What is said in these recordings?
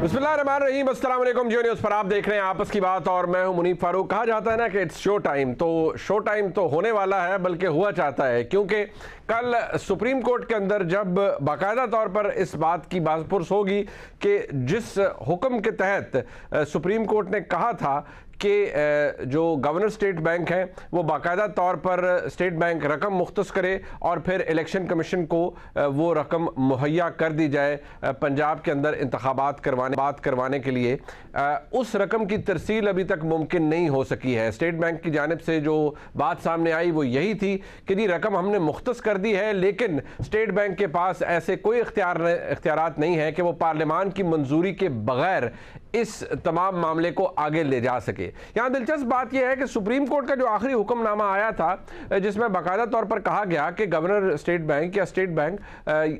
बिस्मिल्लाहिर्रहमानिर्रहीम, अस्सलाम वालेकुम। जियो न्यूज़ पर आप देख रहे हैं आपस की बात और मैं हूं मुनीब फारूक। कहा जाता है ना कि इट्स शो टाइम, तो शो टाइम तो होने वाला है, बल्कि हुआ चाहता है, क्योंकि कल सुप्रीम कोर्ट के अंदर जब बाकायदा तौर पर इस बात की बाज़पुरस होगी कि जिस हुक्म के तहत सुप्रीम कोर्ट ने कहा था कि जो गवर्नर स्टेट बैंक है वो बाकायदा तौर पर स्टेट बैंक रकम मुख्तस करे और फिर इलेक्शन कमीशन को वो रकम मुहैया कर दी जाए पंजाब के अंदर इंतखाबात करवाने के लिए, उस रकम की तरसील अभी तक मुमकिन नहीं हो सकी है। स्टेट बैंक की जानिब से जो बात सामने आई वो यही थी कि जी रकम हमने मुख्तस कर दी है, लेकिन स्टेट बैंक के पास ऐसे कोई इख्तियारात नहीं है कि वो पार्लियामान की मंजूरी के बगैर इस तमाम मामले को आगे ले जा सके। यहाँ दिलचस्प बात यह है कि सुप्रीम कोर्ट का जो आखिरी हुक्मनामा आया था जिसमें बाकायदा तौर पर कहा गया कि गवर्नर स्टेट बैंक या स्टेट बैंक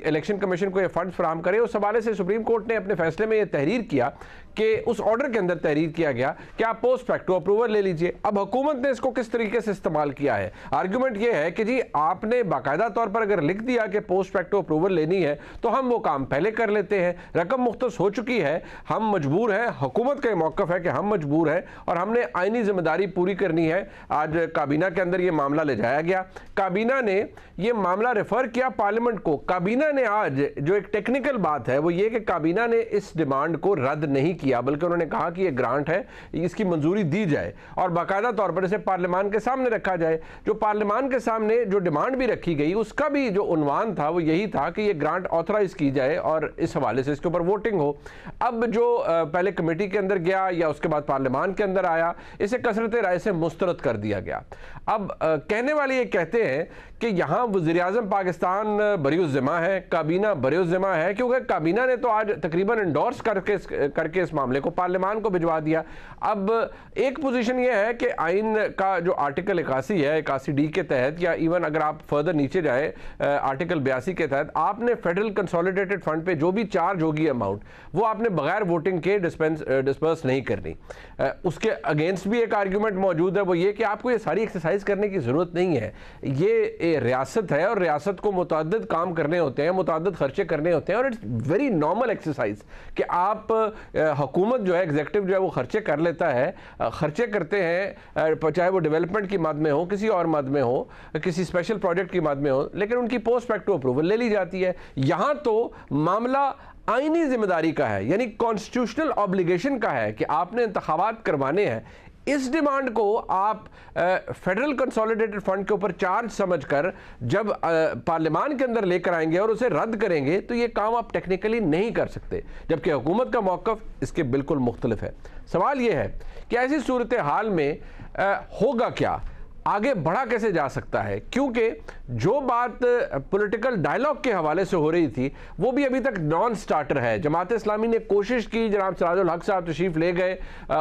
इलेक्शन कमीशन को ये फंड्स फराहम करे, उस हवाले से सुप्रीम कोर्ट ने अपने फैसले में ये तहरीर किया कि उस ऑर्डर के अंदर तहरीर किया गया कि आप पोस्ट फैक्टो अप्रूवल ले लीजिए। अब हुकूमत ने इसको किस तरीके से इस्तेमाल किया है, आर्गूमेंट ये है कि जी आपने बाकायदा तौर पर अगर लिख दिया कि पोस्ट फैक्टो अप्रूवल लेनी है तो हम वो काम पहले कर लेते हैं, रकम मुख्तस हो चुकी है, हम मजबूर हैं, हुकूमत का मौक़िफ़ है कि हम मजबूर हैं और हमने आईनी जिम्मेदारी पूरी करनी है। आज काबीना के अंदर ये मामला ले जाया गया, काबीना ने ये मामला रेफर किया पार्लियामेंट को। काबीना ने आज जो एक टेक्निकल बात है वो ये कि काबीना ने इस डिमांड को रद्द नहीं किया, बल्कि उन्होंने कहा कि ये ग्रांट है, इसकी मंजूरी दी जाए और बाकायदा तौर पर इसे पार्लियामान के सामने रखा जाए। जो पार्लियामान के सामने जो डिमांड भी रखी गई उसका भी जो उन्वान था वो यही था कि ये ग्रांट ऑथराइज की जाए और इस हवाले से इसके ऊपर वोटिंग हो। अब जो पहले कमेटी के अंदर गया या उसके बाद पार्लियामान के अंदर आया, इसे कसरत राय से मुस्तरद कर दिया गया। अब कहने वाले ये कहते हैं कि यहाँ वज़ीर-ए-आज़म पाकिस्तान बरी-उज़्ज़िम्मा है, काबीना बरी-उज़्ज़िम्मा है, क्योंकि काबीना ने तो आज तकरीबन इंडोर्स करके इस मामले को पार्लियामान को भिजवा दिया। अब एक पोजीशन ये है कि आइन का जो आर्टिकल 81 है, 81D के तहत, या इवन अगर आप फर्दर नीचे जाए आर्टिकल 82 के तहत, आपने फेडरल कंसोलिडेटेड फंड पे जो भी चार्ज होगी अमाउंट वो आपने बगैर वोटिंग के डिस्पर्स नहीं करनी। उसके अगेंस्ट भी एक आर्ग्यूमेंट मौजूद है, वो ये कि आपको ये सारी एक्सरसाइज करने की ज़रूरत नहीं है, ये रियासत है और रियासत को मुतअद्दिद काम करने होते हैं, मुतअद्दिद खर्चे करने होते हैं और इट्स वेरी नॉर्मल एक्सरसाइज कि आप हुकूमत जो है, एग्जीक्यूटिव जो है वो खर्चे कर लेता है, खर्चे करते हैं, चाहे वो डेवलपमेंट की मद में हो, किसी और मद में हो, किसी स्पेशल प्रोजेक्ट की मद में हो, लेकिन उनकी पोस्ट फैक्टो अप्रूवल ले ली जाती है। यहाँ तो मामला आईनी जिम्मेदारी का है, यानी कॉन्स्टिट्यूशनल ऑब्लिगेशन का है कि आपने इंतखाबात करवाने हैं। इस डिमांड को आप फेडरल कंसोलिडेटेड फंड के ऊपर चार्ज समझकर जब पार्लियामान के अंदर लेकर आएंगे और उसे रद्द करेंगे तो ये काम आप टेक्निकली नहीं कर सकते, जबकि हुकूमत का मौक़िफ़ इसके बिल्कुल मुख्तलिफ है। सवाल ये है कि ऐसी सूरत हाल में होगा क्या, आगे बढ़ा कैसे जा सकता है, क्योंकि जो बात पॉलिटिकल डायलॉग के हवाले से हो रही थी वो भी अभी तक नॉन स्टार्टर है। जमात इस्लामी ने कोशिश की, जनाब सिराजुल हक साहब तशरीफ ले गए,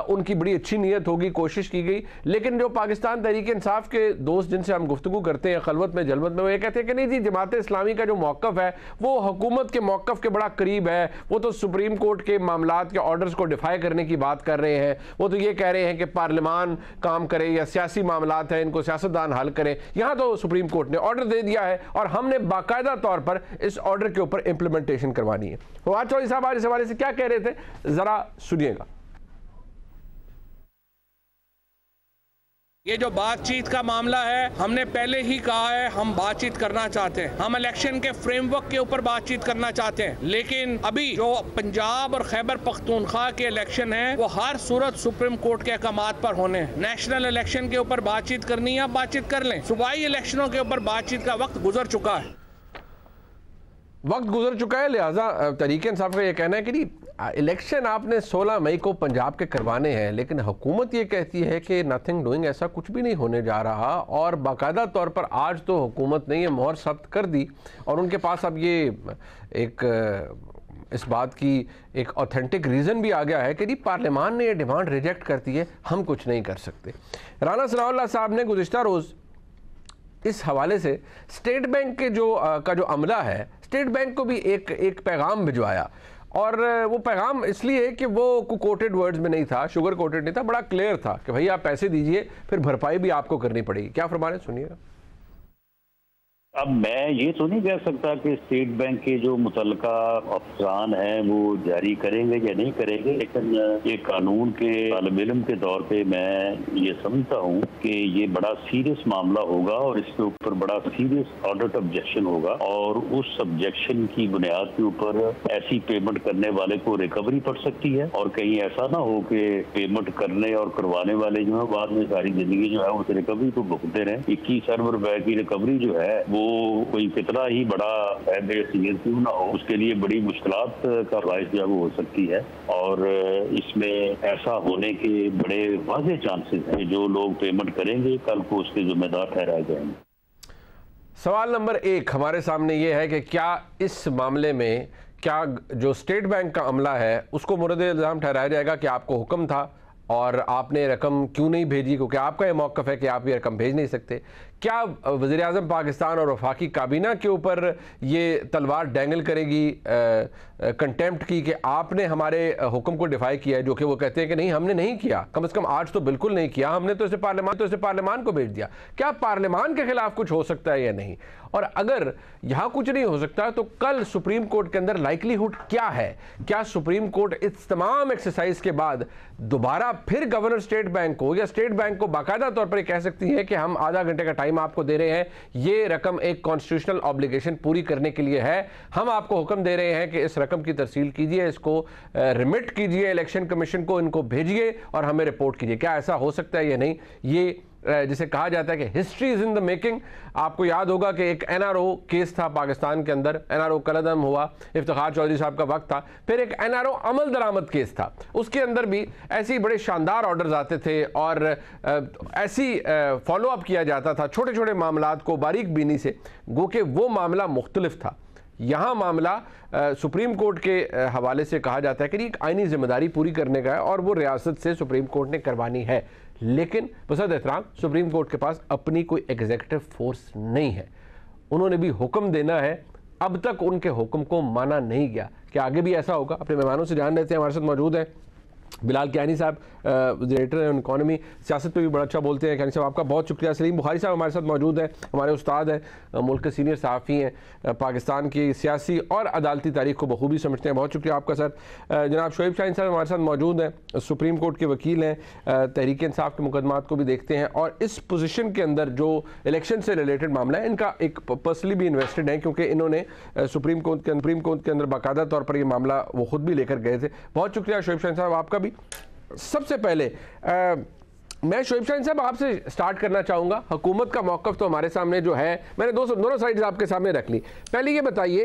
उनकी बड़ी अच्छी नीयत होगी, कोशिश की गई, लेकिन जो पाकिस्तान तहरीक इंसाफ के दोस्त जिनसे हम गुफ्तगू करते हैं खलवत में जलवत में, वो ये कहते हैं कि नहीं जी, जमात इस्लामी का जो मौक़िफ़ है वो हुकूमत के मौक़िफ़ के बड़ा करीब है, वो तो सुप्रीम कोर्ट के मामलात के ऑर्डर्स को डिफाई करने की बात कर रहे हैं, वो तो ये कह रहे हैं कि पार्लियामान काम करे या सियासी मामलात हैं इनको सियासतदान हल करें। यहां तो सुप्रीम कोर्ट ने ऑर्डर दे दिया है और हमने बाकायदा तौर पर इस ऑर्डर के ऊपर इंप्लीमेंटेशन करवानी है। फवाद चौधरी साहब आज इस हवाले से क्या कह रहे थे, जरा सुनिएगा। ये जो बातचीत का मामला है, हमने पहले ही कहा है हम बातचीत करना चाहते हैं, हम इलेक्शन के फ्रेमवर्क के ऊपर बातचीत करना चाहते हैं, लेकिन अभी जो पंजाब और खैबर पख्तूनख्वा के इलेक्शन है वो हर सूरत सुप्रीम कोर्ट के अहकामात पर होने हैं। नेशनल इलेक्शन के ऊपर बातचीत करनी है, बातचीत कर लें, सूबाई इलेक्शनों के ऊपर बातचीत का वक्त गुजर चुका है, वक्त गुजर चुका है। लिहाजा तरीके इंसाफ का ये कहना है कि नहीं, इलेक्शन आपने 16 मई को पंजाब के करवाने हैं, लेकिन हुकूमत ये कहती है कि नथिंग डूइंग, ऐसा कुछ भी नहीं होने जा रहा, और बाकायदा तौर पर आज तो हुकूमत ने ये मोहर सख्त कर दी और उनके पास अब ये इस बात की एक ऑथेंटिक रीज़न भी आ गया है कि जी पार्लियामान ने ये डिमांड रिजेक्ट कर दी है, हम कुछ नहीं कर सकते। राना सनाउल्लाह साहब ने गुज़िश्ता रोज़ इस हवाले से स्टेट बैंक के जो अमला है, स्टेट बैंक को भी एक पैगाम भिजवाया, और वो पैगाम इसलिए कि वो कोटेड वर्ड्स में नहीं था, शुगर कोटेड नहीं था, बड़ा क्लियर था कि भाई आप पैसे दीजिए, फिर भरपाई भी आपको करनी पड़ेगी। क्या फरमाने, सुनिएगा। अब मैं ये तो नहीं कह सकता कि स्टेट बैंक के जो मुतल्लिका अफसरान हैं वो जारी करेंगे या नहीं करेंगे, लेकिन एक कानून के तालिब इल्म के तौर पे मैं ये समझता हूँ कि ये बड़ा सीरियस मामला होगा और इसके ऊपर बड़ा सीरियस ऑडिट ऑब्जेक्शन होगा और उस ऑब्जेक्शन की बुनियाद के ऊपर ऐसी पेमेंट करने वाले को रिकवरी पड़ सकती है और कहीं ऐसा ना हो कि पेमेंट करने और करवाने वाले जो है बाद में सारी जिंदगी जो है उस रिकवरी को भुगतते रहे। 21 अरब रुपए की रिकवरी जो है वो कोई कितना ही बड़ा सीरियस क्यों ना हो, उसके लिए बड़ी मुश्किलात का बायस जो हो सकती है और इसमें ऐसा होने के बड़े वाज़े चांसेस हैं। जो लोग पेमेंट करेंगे कल को उसके जिम्मेदार ठहराए जाएंगे। सवाल नंबर 1 हमारे सामने ये है कि क्या इस मामले में क्या जो स्टेट बैंक का अमला है उसको मुर्द इल्ज़ाम ठहराया जाएगा कि आपको हुक्म था और आपने रकम क्यों नहीं भेजी, क्योंकि आपका ये मौक़िफ़ है कि आप ये रकम भेज नहीं सकते। क्या वज़ीर आज़म पाकिस्तान और वफाकी काबीना के ऊपर ये तलवार डेंगल करेगी कंटेम्प्ट की कि आपने हमारे हुक्म को डिफाई किया है, जो कि वो कहते हैं कि नहीं हमने नहीं किया, कम से कम आज तो बिल्कुल नहीं किया, हमने तो इसे पार्लियामान को भेज दिया। क्या पार्लियामान के खिलाफ कुछ हो सकता है या नहीं? और अगर यहाँ कुछ नहीं हो सकता तो कल सुप्रीम कोर्ट के अंदर लाइकलीहुड क्या है? क्या सुप्रीम कोर्ट इस तमाम एक्सरसाइज के बाद दोबारा फिर गवर्नर स्टेट बैंक को या स्टेट बैंक को बाकायदा तौर पर कह सकती है कि हम आधा घंटे का टाइम आपको दे रहे हैं, ये रकम एक कॉन्स्टिट्यूशनल ऑब्लिगेशन पूरी करने के लिए है, हम आपको हुक्म दे रहे हैं कि इस रकम की तरसील कीजिए, इसको रिमिट कीजिए इलेक्शन कमीशन को, इनको भेजिए और हमें रिपोर्ट कीजिए? क्या ऐसा हो सकता है या नहीं? ये जिसे कहा जाता है कि history is in the making. आपको याद होगा कि एक एनआरओ केस था पाकिस्तान के अंदर, एनआरओ कलअदम हुआ, इफ्तिखार चौधरी साहब का वक्त था, फिर एक एनआरओ अमल दरामद केस था, उसके अंदर भी ऐसी बड़े शानदार ऑर्डर्स आते थे और ऐसी फॉलो अप किया जाता था छोटे छोटे मामलात को बारीक बीनी से, गो कि वो मामला मुख्तलिफ था। यहाँ मामला सुप्रीम कोर्ट के हवाले से कहा जाता है कि एक आइनी जिम्मेदारी पूरी करने का है और वो रियासत से सुप्रीम कोर्ट ने करवानी है, लेकिन बसद एहतराम सुप्रीम कोर्ट के पास अपनी कोई एग्जीक्यूटिव फोर्स नहीं है, उन्होंने भी हुक्म देना है, अब तक उनके हुक्म को माना नहीं गया। क्या आगे भी ऐसा होगा? अपने मेहमानों से जान लेते हैं। हमारे साथ मौजूद हैं बिलाल कियानी साहब, डायरेक्टर हैं इकोनॉमी, सियासत पे भी बड़ा अच्छा बोलते हैं। कियानी साहब आपका बहुत शुक्रिया। सलीम बुखारी साहब हमारे साथ मौजूद हैं, हमारे उस्ताद हैं, मुल्क के सीनियर सहाफ़ी हैं, पाकिस्तान की सियासी और अदालती तारीख को बखूबी समझते हैं, बहुत शुक्रिया आपका सर। जनाब शोएब शाहीन साहब हमारे साथ मौजूद हैं, सुप्रीम कोर्ट के वकील हैं, तहरीक इंसाफ के मुकदमात को भी देखते हैं और इस पोजीशन के अंदर जो इलेक्शन से रिलेटेड मामला है इनका एक पर्सनली भी इन्वेस्टेड है, क्योंकि इन्होंने सुप्रीम कोर्ट के अंदर बाकायदा तौर पर यह मामला वो खुद भी लेकर गए थे। बहुत शुक्रिया शोएब शाहीन साहब आपका भी। सबसे पहले मैं शोएब शाहीन साहब आपसे स्टार्ट करना चाहूँगा। हुकूमत का मौक़िफ़ तो हमारे सामने जो है, मैंने दोनों साइड्स आपके सामने रख ली। पहले ये बताइए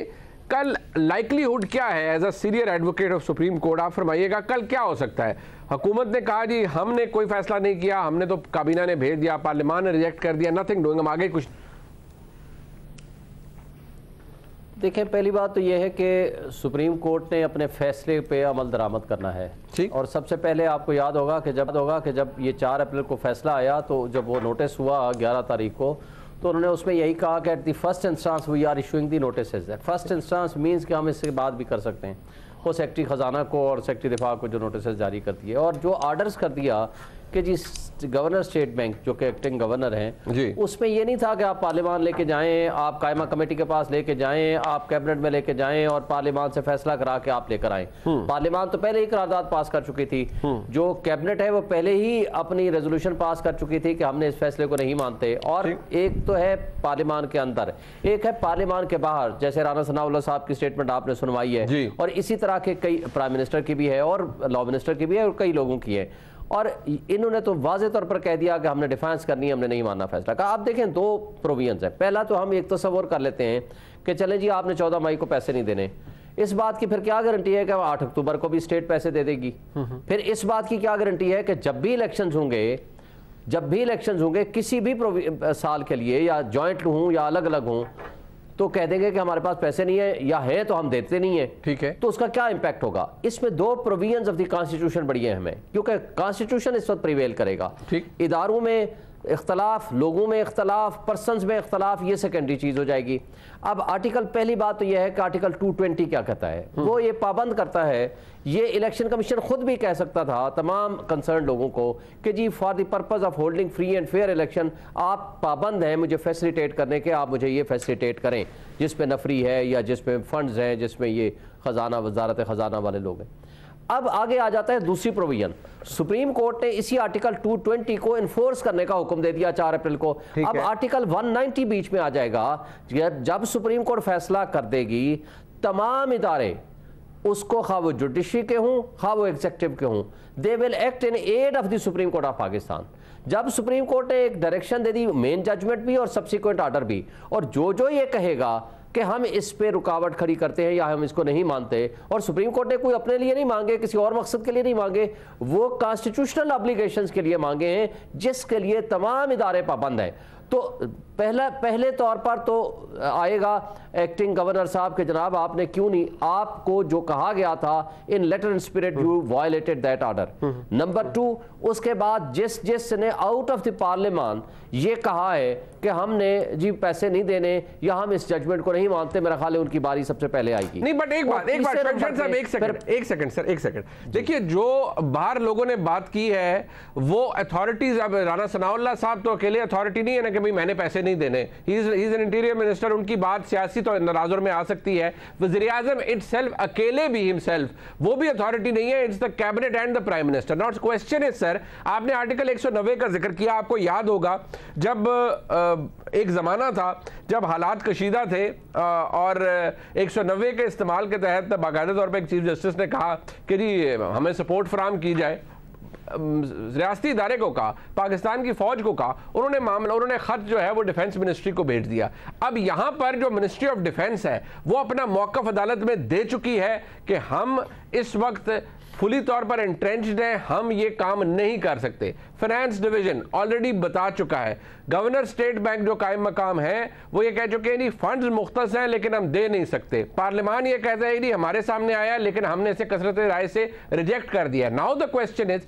कल लाइकलीहुड क्या है? As a senior advocate of supreme court आप फरमाइएगा कल क्या हो सकता है? हुकूमत ने कहा जी हमने कोई फैसला नहीं किया, हमने तो काबीना ने भेज दिया, पार्लियामान ने रिजेक्ट कर दिया, नथिंग डूइंग, हम आगे कुछ। देखें, पहली बात तो यह है कि सुप्रीम कोर्ट ने अपने फैसले पे अमल दरामद करना है और सबसे पहले आपको याद होगा कि जब ये 4 अप्रैल को फैसला आया तो जब वो नोटिस हुआ 11 तारीख को, तो उन्होंने उसमें यही कहा कि at the first instance we are issuing the notices. First instance means कि हम इससे बात भी कर सकते हैं, वो सेक्रेटरी ख़जाना को और सेक्रेटरी दिफा को जो नोटिस जारी करती है और जो आर्डर्स कर दिया कि जी गवर्नर स्टेट बैंक जो कि एक्टिंग गवर्नर हैं, उसमें ये नहीं था कि आप पार्लियामान लेके जाएं, आप कायमा कमेटी के पास लेके जाएं, आप कैबिनेट में लेके जाएं और पार्लियामान से फैसला करा के आप लेकर आएं। पार्लियामान तो पहले ही करारदाद पास कर चुकी थी, जो कैबिनेट है वो पहले ही अपनी रेजोल्यूशन पास कर चुकी थी कि हमने इस फैसले को नहीं मानते। और एक तो है पार्लियामान के अंदर, एक है पार्लियामान के बाहर, जैसे राना सनाउल्लाह साहब की स्टेटमेंट आपने सुनवाई है और इसी तरह के कई प्राइम मिनिस्टर की भी है और लॉ मिनिस्टर की भी है और कई लोगों की है। और इन्होंने तो वाज़े तौर पर कह दिया कि हमने डिफेंस करनी है, हमने नहीं मानना फैसला का। आप देखें 2 प्रोविजंस है। पहला तो हम एक तस्वर कर लेते हैं कि चलें जी आपने 14 मई को पैसे नहीं देने, इस बात की फिर क्या गारंटी है कि 8 अक्टूबर को भी स्टेट पैसे दे देगी? फिर इस बात की क्या गारंटी है कि जब भी इलेक्शंस होंगे किसी भी साल के लिए, या जॉइंट हों या अलग अलग हों, तो कह देंगे कि हमारे पास पैसे नहीं है या है तो हम देते नहीं है, ठीक है, तो उसका क्या इंपैक्ट होगा? इसमें 2 प्रोविजंस ऑफ द कॉन्स्टिट्यूशन बड़ी है हमें, क्योंकि कॉन्स्टिट्यूशन इस वक्त प्रिवेल करेगा। ठीक, इदारों में इख्तलाफ, लोगों में इख्तलाफ, पर्सनस में इख्तलाफ, ये सेकेंडरी चीज़ हो जाएगी। अब आर्टिकल, पहली बात तो यह है कि आर्टिकल 220 क्या कहता है, वो ये पाबंद करता है, ये इलेक्शन कमीशन खुद भी कह सकता था तमाम कंसर्न लोगों को कि जी for the purpose of holding free and fair election आप पाबंद हैं मुझे फैसिलिटेट करने के, आप मुझे ये फैसिलिटेट करें जिसमें नफरी है या जिसमें फ़ंड्स हैं, जिसमें ये ख़जाना, वजारत ख़जाना वाले लोग हैं। अब आगे आ जाता है दूसरी प्रोविजन। सुप्रीम कोर्ट ने इसी आर्टिकल 220 को इन्फोर्स करने का हुक्म दे दिया 4 अप्रैल को। अब आर्टिकल 190 बीच में आ जाएगा। जब सुप्रीम कोर्ट फैसला कर देगी, तमाम इदारे उसको, खा वो जुडिशरी के हों खा वो एग्जीक्यूटिव के हों, they will act in aid of the supreme court of Pakistan. जब सुप्रीम कोर्ट ने एक डायरेक्शन दे दी, मेन जजमेंट भी और सब्सिक्वेंट ऑर्डर भी, और जो ये कहेगा कि हम इस पे रुकावट खड़ी करते हैं या हम इसको नहीं मानते, और सुप्रीम कोर्ट ने कोई अपने लिए नहीं मांगे, किसी और मकसद के लिए नहीं मांगे, वो कॉन्स्टिट्यूशनल ऑब्लिगेशंस के लिए मांगे हैं जिसके लिए तमाम इदारे पाबंद हैं। तो पहले तौर पर तो आएगा एक्टिंग गवर्नर साहब के जनाब आपने क्यों नहीं, आपको जो कहा गया था in letter and spirit you violated that order. Number 2, उसके बाद जिसने आउट ऑफ द पार्लियामान ये कहा है कि हमने जी पैसे नहीं देने या हम इस जजमेंट को नहीं मानते, मेरा ख्याल है उनकी बारी सबसे पहले आएगी। नहीं, बट एक बात एक सेकंड देखिए, जो बाहर लोगों ने बात की है वो अथॉरिटीज, अब राना सनाउल्लाह साहब तो अकेले अथॉरिटी नहीं है ना कि भाई मैंने पैसे नहीं देने, he is an interior minister, उनकी बात सियासी तो नराजर में आ सकती है। वज़ीर आज़म इटसेल्फ अकेले भी हिमसेल्फ वो भी अथॉरिटी नहीं है, it's the cabinet and the prime minister. Not question is sir, आपने आर्टिकल 190 का जिक्र किया, आपको याद होगा जब एक ज़माना था जब हालात कशीदा थे और 190 के इस्तेमाल के तहत बाकायदा तौर पर एक चीफ जस्टिस ने कहा कि जी हमें सपोर्ट फराहम की जाए, रियासती इदारे को कहा, पाकिस्तान की फौज को कहा, उन्होंने खत जो है वो डिफेंस मिनिस्ट्री को भेज दिया। अब यहां पर जो मिनिस्ट्री ऑफ डिफेंस है वो अपना मौक़िफ़ अदालत में दे चुकी है कि हम इस वक्त फुली तौर पर एंट्रेंच्ड हैं, हम ये काम नहीं कर सकते। फाइनेंस डिवीजन ऑलरेडी बता चुका है, गवर्नर स्टेट बैंक जो कायम मकाम है वो ये कह चुके हैं नहीं फंड्स मुख्तस हैं लेकिन हम दे नहीं सकते। पार्लियामान ये कहता है नहीं हमारे सामने आया लेकिन हमने इसे कसरत राय से रिजेक्ट कर दिया। नाउ द क्वेश्चन इज,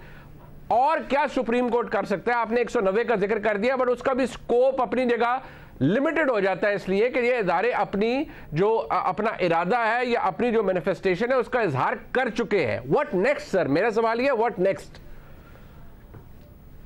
और क्या सुप्रीम कोर्ट कर सकता है? आपने 190 का जिक्र कर दिया, बट उसका भी स्कोप अपनी जगह लिमिटेड हो जाता है, इसलिए कि ये इदारे अपनी जो अपना इरादा है या अपनी जो मैनिफेस्टेशन है उसका इजहार कर चुके हैं। व्हाट नेक्स्ट सर, मेरा सवाल ये, व्हाट नेक्स्ट?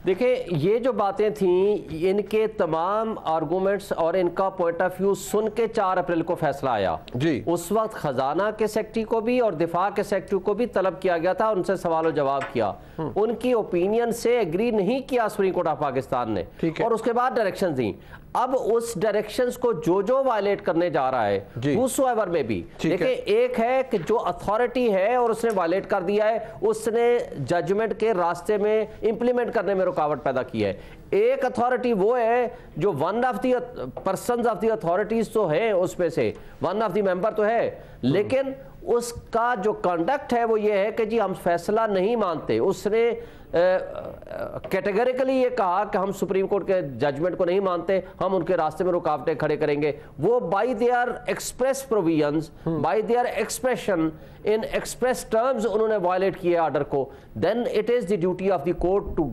देखिए, ये जो बातें थीं, इनके तमाम आर्गूमेंट्स और इनका पॉइंट ऑफ व्यू सुन के 4 अप्रैल को फैसला आया जी। उस वक्त खजाना के सेक्रेटरी को भी और दिफा के सेक्रेटरी को भी तलब किया गया था, उनसे सवाल जवाब किया, उनकी ओपिनियन से एग्री नहीं किया सुप्रीम कोर्ट ऑफ पाकिस्तान ने, और उसके बाद डायरेक्शन दी। अब उस डायरेक्शंस को जो वायलेट करने जा रहा है whosoever में भी, देखिए एक है कि जो अथॉरिटी है और उसने वायलेट कर दिया है, उसने जजमेंट के रास्ते में इंप्लीमेंट करने में रुकावट पैदा की है। एक अथॉरिटी वो है जो one of the persons of the authorities तो है, उसमें से वन ऑफ द मेंबर तो है, लेकिन उसका जो कंडक्ट है वो ये है कि जी हम फैसला नहीं मानते। उसने कैटेगरिकली ये कहा कि हम सुप्रीम कोर्ट के जजमेंट को नहीं मानते, हम उनके रास्ते में रुकावटें खड़े करेंगे। वो by their express provisions, by their expression in express terms उन्होंने वायलेट किया ऑर्डर को, then it is the duty of the court to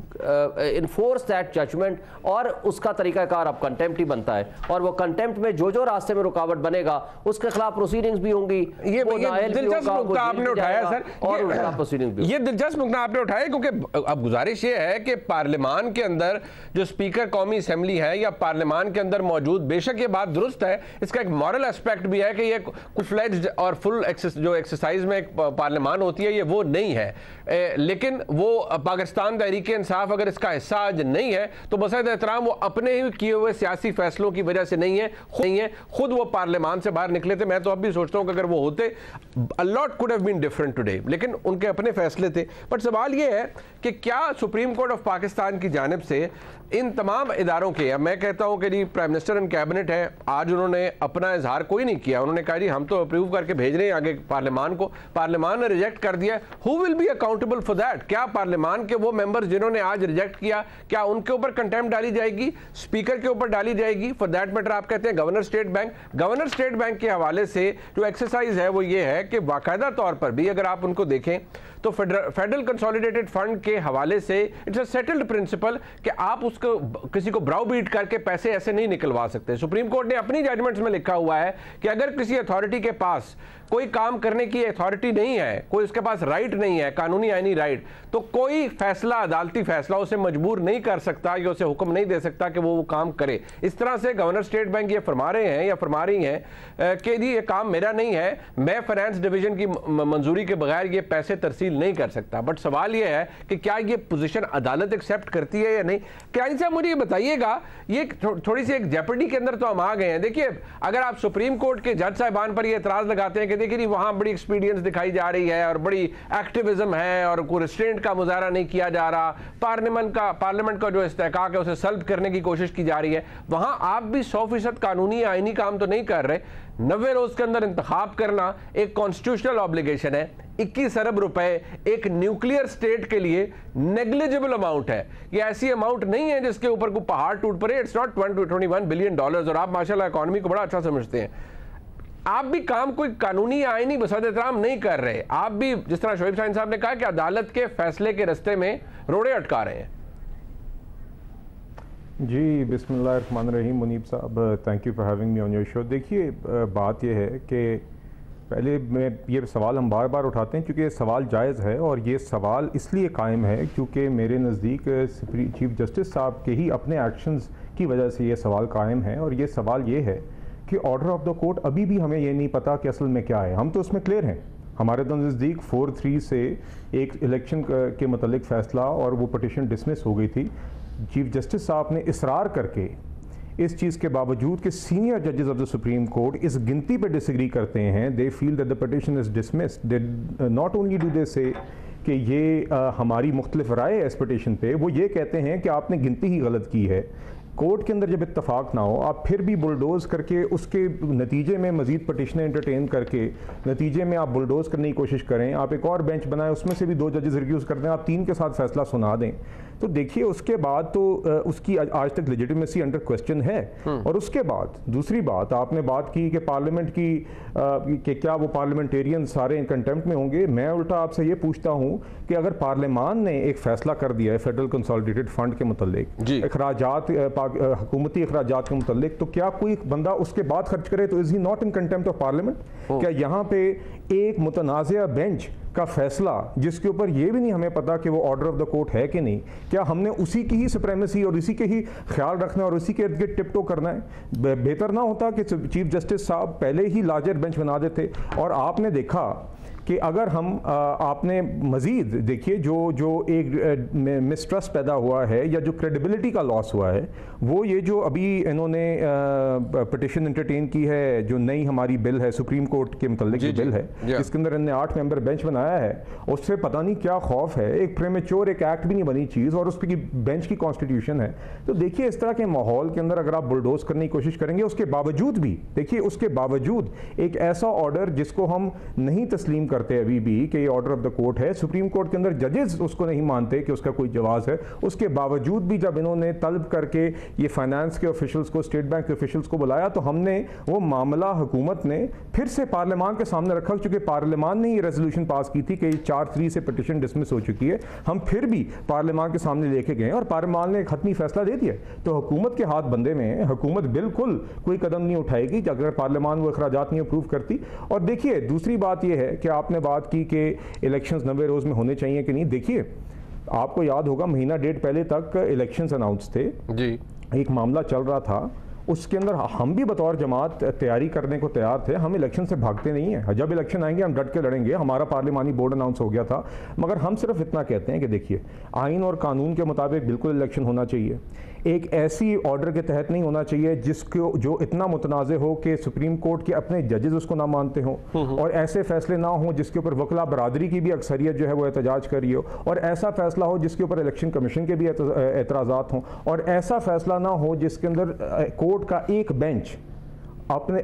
enforce that judgement, और उसका तरीकाकार अब कंटेम्प्ट ही बनता है, और वो कंटेम्प्ट में जो रास्ते में रुकावट बनेगा उसके खिलाफ प्रोसीडिंग्स भी होंगी। ये दिलचस्प नुकता आपने उठाया सर, ये दिलचस्प नुकता आपने उठाया, क्योंकि अब गुजारिश ये है कि पार्लियामान के अंदर जो स्पीकर कौमी असेंबली है या पार्लियामान के अंदर मौजूद, बेशक ये बात दुरुस्त है, इसका एक मॉरल एस्पेक्ट भी है कि ये फुल-फ्लेज्ड और फुल जो एक्सरसाइज में एक पार्लियामान होती है ये वो नहीं है, लेकिन वो पाकिस्तान तहरीक इंसाफ अगर इसका हिस्सा आज नहीं है तो बसरत एहतराम वो अपने ही किए हुए सियासी फैसलों की वजह से नहीं है, खुद वो पार्लियामान से बाहर निकले थे। मैं तो अब भी सोचता हूँ कि अगर वो होते, a lot could have been different today, लेकिन उनके अपने फैसले थे। बट सवाल ये है कि क्या सुप्रीम कोर्ट ऑफ पाकिस्तान की जानिब से इन तमाम इदारों के, अब मैं कहता हूं कि जी प्राइम मिनिस्टर एंड कैबिनेट है, आज उन्होंने अपना इजहार कोई नहीं किया, उन्होंने कहा जी हम तो अप्रूव करके भेज रहे हैं आगे पार्लियामान को, पार्लियामान ने रिजेक्ट कर दिया, who will be accountable for that? क्या पार्लियामान के वो मेंबर्स जिन्होंने आज रिजेक्ट किया, क्या उनके ऊपर ऊपर कंटेम्प्ट डाली जाएगी, स्पीकर के ऊपर डाली जाएगी, फॉर दैट मैटर आप कहते हैं governor state bank. Governor state bank के हवाले से जो एक्सरसाइज है वो ये है कि बाकायदा तौर पर भी अगर आप उनको देखें तो फेडरल कंसोलिडेटेड फंड के हवाले से इट्स अ सेटल्ड प्रिंसिपल कि आप उसको किसी को ब्राउ बीट करके पैसे ऐसे नहीं निकलवा सकते। सुप्रीम कोर्ट ने अपनी जजमेंट्स में लिखा हुआ है कि अगर किसी अथॉरिटी के पास कोई काम करने की अथॉरिटी नहीं है, कोई उसके पास राइट नहीं है, कानूनी आईनी राइट, तो कोई फैसला, अदालती फैसला उसे मजबूर नहीं कर सकता या उसे हुक्म नहीं दे सकता कि वो काम करे। इस तरह से गवर्नर स्टेट बैंक ये फरमा रहे हैं या फरमा रही हैं कि जी ये काम मेरा नहीं है, मैं फाइनेंस डिवीजन की मंजूरी के बगैर ये पैसे तरसील नहीं कर सकता। बट सवाल ये है कि क्या ये पोजीशन अदालत एक्सेप्ट करती है या नहीं। किरानी साहब मुझे ये बताइएगा, ये थोड़ी सी एक जेपर्डी के अंदर तो हम आ गए हैं। देखिए अगर आप सुप्रीम कोर्ट के जज साहिबान पर ये एतराज लगाते हैं कि देखिए नहीं वहां बड़ी एक्सपीरियंस दिखाई जा रही है और बड़ी एक्टिविज्म है और कोई रिस्ट्रेंट का मुजाहरा नहीं किया जा रहा, पार्लियामेंट का जो इस्तेहकाक है उसे सल्ब करने की कोशिश की जा रही है, वहां आप भी 100% कानूनी आईनी काम तो नहीं कर रहे। 90 रोज के अंदर इंतखाब करना एक कॉन्स्टिट्यूशनल ऑब्लिगेशन है। 21 अरब रुपए एक न्यूक्लियर स्टेट के लिए नेग्लिजिबल अमाउंट है। ये ऐसी अमाउंट नहीं है जिसके ऊपर कोई पहाड़ टूट पड़े। इट्स नॉट $21 बिलियन और आप माशाल्लाह इकोनॉमी को बड़ा अच्छा समझते हैं। आप भी काम कोई कानूनी आईनी बसद एहतराम नहीं कर रहे, आप भी जिस तरह शोएब शाहीन साहब ने कहा कि अदालत के फैसले के रास्ते में रोड़े अटका रहे हैं। जी बिस्मिल्लाहिर्रहमानिर्रहीम। मुनीब साहब, thank you for having me on your show. देखिए बात यह है कि पहले मैं ये सवाल हम बार बार उठाते हैं क्योंकि ये सवाल जायज़ है और ये सवाल इसलिए कायम है क्योंकि मेरे नज़दीक चीफ जस्टिस साहब के ही अपने एक्शंस की वजह से ये सवाल कायम है। और ये सवाल ये है कि ऑर्डर ऑफ द कोर्ट अभी भी हमें ये नहीं पता कि असल में क्या है। हम तो उसमें क्लियर हैं, हमारे तो नज़दीक 4-3 से एक इलेक्शन के मतलब फ़ैसला और वो पटिशन डिसमिस हो गई थी। चीफ जस्टिस साहब ने इसरार करके इस चीज़ के बावजूद कि सीनियर जजेस ऑफ द सुप्रीम कोर्ट इस गिनती पे डिसएग्री करते हैं, they feel that the petition is dismissed, they not only do they से कि ये हमारी मुख्तलिफ राय है इस पिटिशन पे, वो ये कहते हैं कि आपने गिनती ही गलत की है। कोर्ट के अंदर जब इत्तफाक ना हो, आप फिर भी बुलडोज करके उसके नतीजे में मजीद पटिशनें एंटरटेन करके नतीजे में आप बुलडोज करने की कोशिश करें, आप एक और बेंच बनाएं, उसमें से भी 2 जजेस रिक्यूज़ कर दें, आप 3 के साथ फैसला सुना दें, तो देखिए उसके बाद तो उसकी आज तक लेजिटिमेसी अंडर क्वेश्चन है। और उसके बाद दूसरी बात आपने बात की कि पार्लियामेंट की कि क्या वो पार्लियामेंटेरियन सारे कंटेम्प्ट में होंगे। मैं उल्टा आपसे ये पूछता हूँ कि अगर पार्लियामान ने एक फैसला कर दिया है फेडरल कंसोलिडेटेड फंड के मुतल्लिक अखराजात, हुकूमती अखराजात के मुतल्लिक, तो क्या कोई बंदा उसके बाद खर्च करे तो is he not in contempt of parliament? क्या यहाँ पे एक मुतनाज़िया बेंच का फैसला जिसके ऊपर ये भी नहीं हमें पता कि वो ऑर्डर ऑफ द कोर्ट है कि नहीं, क्या हमने उसी की ही सुप्रीमेसी और इसी के ही ख्याल रखना है और उसी के इर्द गिर्द टिपटो करना है? बेहतर ना होता कि चीफ जस्टिस साहब पहले ही लार्जर बेंच बना देते? और आपने देखा कि अगर हम आपने मज़ीद देखिए जो एक मिसट्रस्ट पैदा हुआ है या जो क्रेडिबिलिटी का लॉस हुआ है, वो ये जो अभी इन्होंने पिटिशन एंटरटेन की है, जो नई हमारी बिल है सुप्रीम कोर्ट के मुतल्लिक जो बिल है जिसके अंदर इन्होंने 8 मेंबर बेंच बनाया है, उससे पता नहीं क्या खौफ है। एक प्रेमेच्योर एक एक्ट भी नहीं बनी चीज़ और उस पर बेंच की कॉन्स्टिट्यूशन है। तो देखिए इस तरह के माहौल के अंदर अगर आप बुलडोज करने की कोशिश करेंगे, उसके बावजूद भी देखिए उसके बावजूद एक ऐसा ऑर्डर जिसको हम नहीं तस्लीम करते अभी भी कि ये ऑर्डर ऑफ द कोर्ट है, सुप्रीम कोर्ट के अंदर जजेस उसको नहीं मानते कि उसका कोई जवाज है, उसके बावजूद भी जब इन्होंने तलब करके ये फाइनेंस के ऑफिशियल्स को, स्टेट बैंक के ऑफिशियल्स को बुलाया, तो हमने वो मामला हुकूमत ने फिर से पार्लियामान के सामने रखा, क्योंकि पार्लियामान ने ये रेजोल्यूशन पास की थी कि 4-3 से पिटिशन डिसमिस हो चुकी है। हम फिर भी पार्लियामान के सामने लेके गए और पार्लियामान ने एक हतमी फैसला दे दिया। तो हुकूमत के हाथ बंदे में हुकूमत बिल्कुल कोई कदम नहीं उठाएगी अगर पार्लियामान वो अखराजात नहीं अप्रूव करती। और देखिए दूसरी बात यह है कि आपने बात की कि इलेक्शंस 90 रोज में होने चाहिए कि नहीं। देखिए आपको याद होगा महीना डेढ़ पहले तक इलेक्शंस अनाउंस थे जी, एक मामला चल रहा था, उसके अंदर हम भी बतौर जमात तैयारी करने को तैयार थे। हम इलेक्शन से भागते नहीं हैं, जब इलेक्शन आएंगे हम डट के लड़ेंगे। हमारा पार्लियामानी बोर्ड अनाउंस हो गया था, मगर हम सिर्फ इतना कहते हैं कि देखिए आइन और कानून के मुताबिक बिल्कुल इलेक्शन होना चाहिए। एक ऐसी ऑर्डर के तहत नहीं होना चाहिए जिसको जो इतना मुतनाज़ हो कि सुप्रीम कोर्ट के अपने जजेस उसको ना मानते हों, और ऐसे फैसले ना हो जिसके ऊपर वकला बरादरी की भी अक्सरियत जो है वो एहतजाज कर रही हो, और ऐसा फैसला हो जिसके ऊपर इलेक्शन कमीशन के भी एतराज़ात हों, और ऐसा फैसला ना हो जिसके अंदर कोर्ट का एक बेंच अपने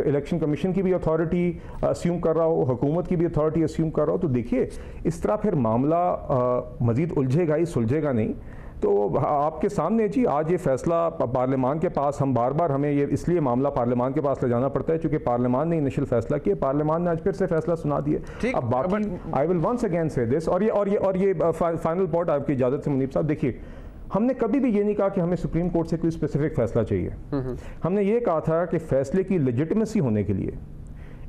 इलेक्शन कमीशन की भी अथॉरिटी अस्यूम कर रहा हो, हुकूमत की भी अथॉरिटी अस्यूम कर रहा हो। तो देखिए इस तरह फिर मामला मज़ीद उलझेगा ही, सुलझेगा नहीं। तो आपके सामने जी आज ये फैसला पार्लियामान के पास, हम बार बार हमें ये इसलिए मामला पार्लियामान के पास ले जाना पड़ता है क्योंकि पार्लियामान ने इनिशियल फैसला किया, पार्लियामान ने आज फिर से फैसला सुना दिया। अब बाकी आई विल वंस अगेन से दिस, और ये फाइनल पॉइंट आपकी इजाज़त से मुनीब साहब, देखिए हमने कभी भी ये नहीं कहा कि हमें सुप्रीम कोर्ट से कोई स्पेसिफिक फैसला चाहिए। हमने ये कहा था कि फैसले की लेजिटिमेसी होने के लिए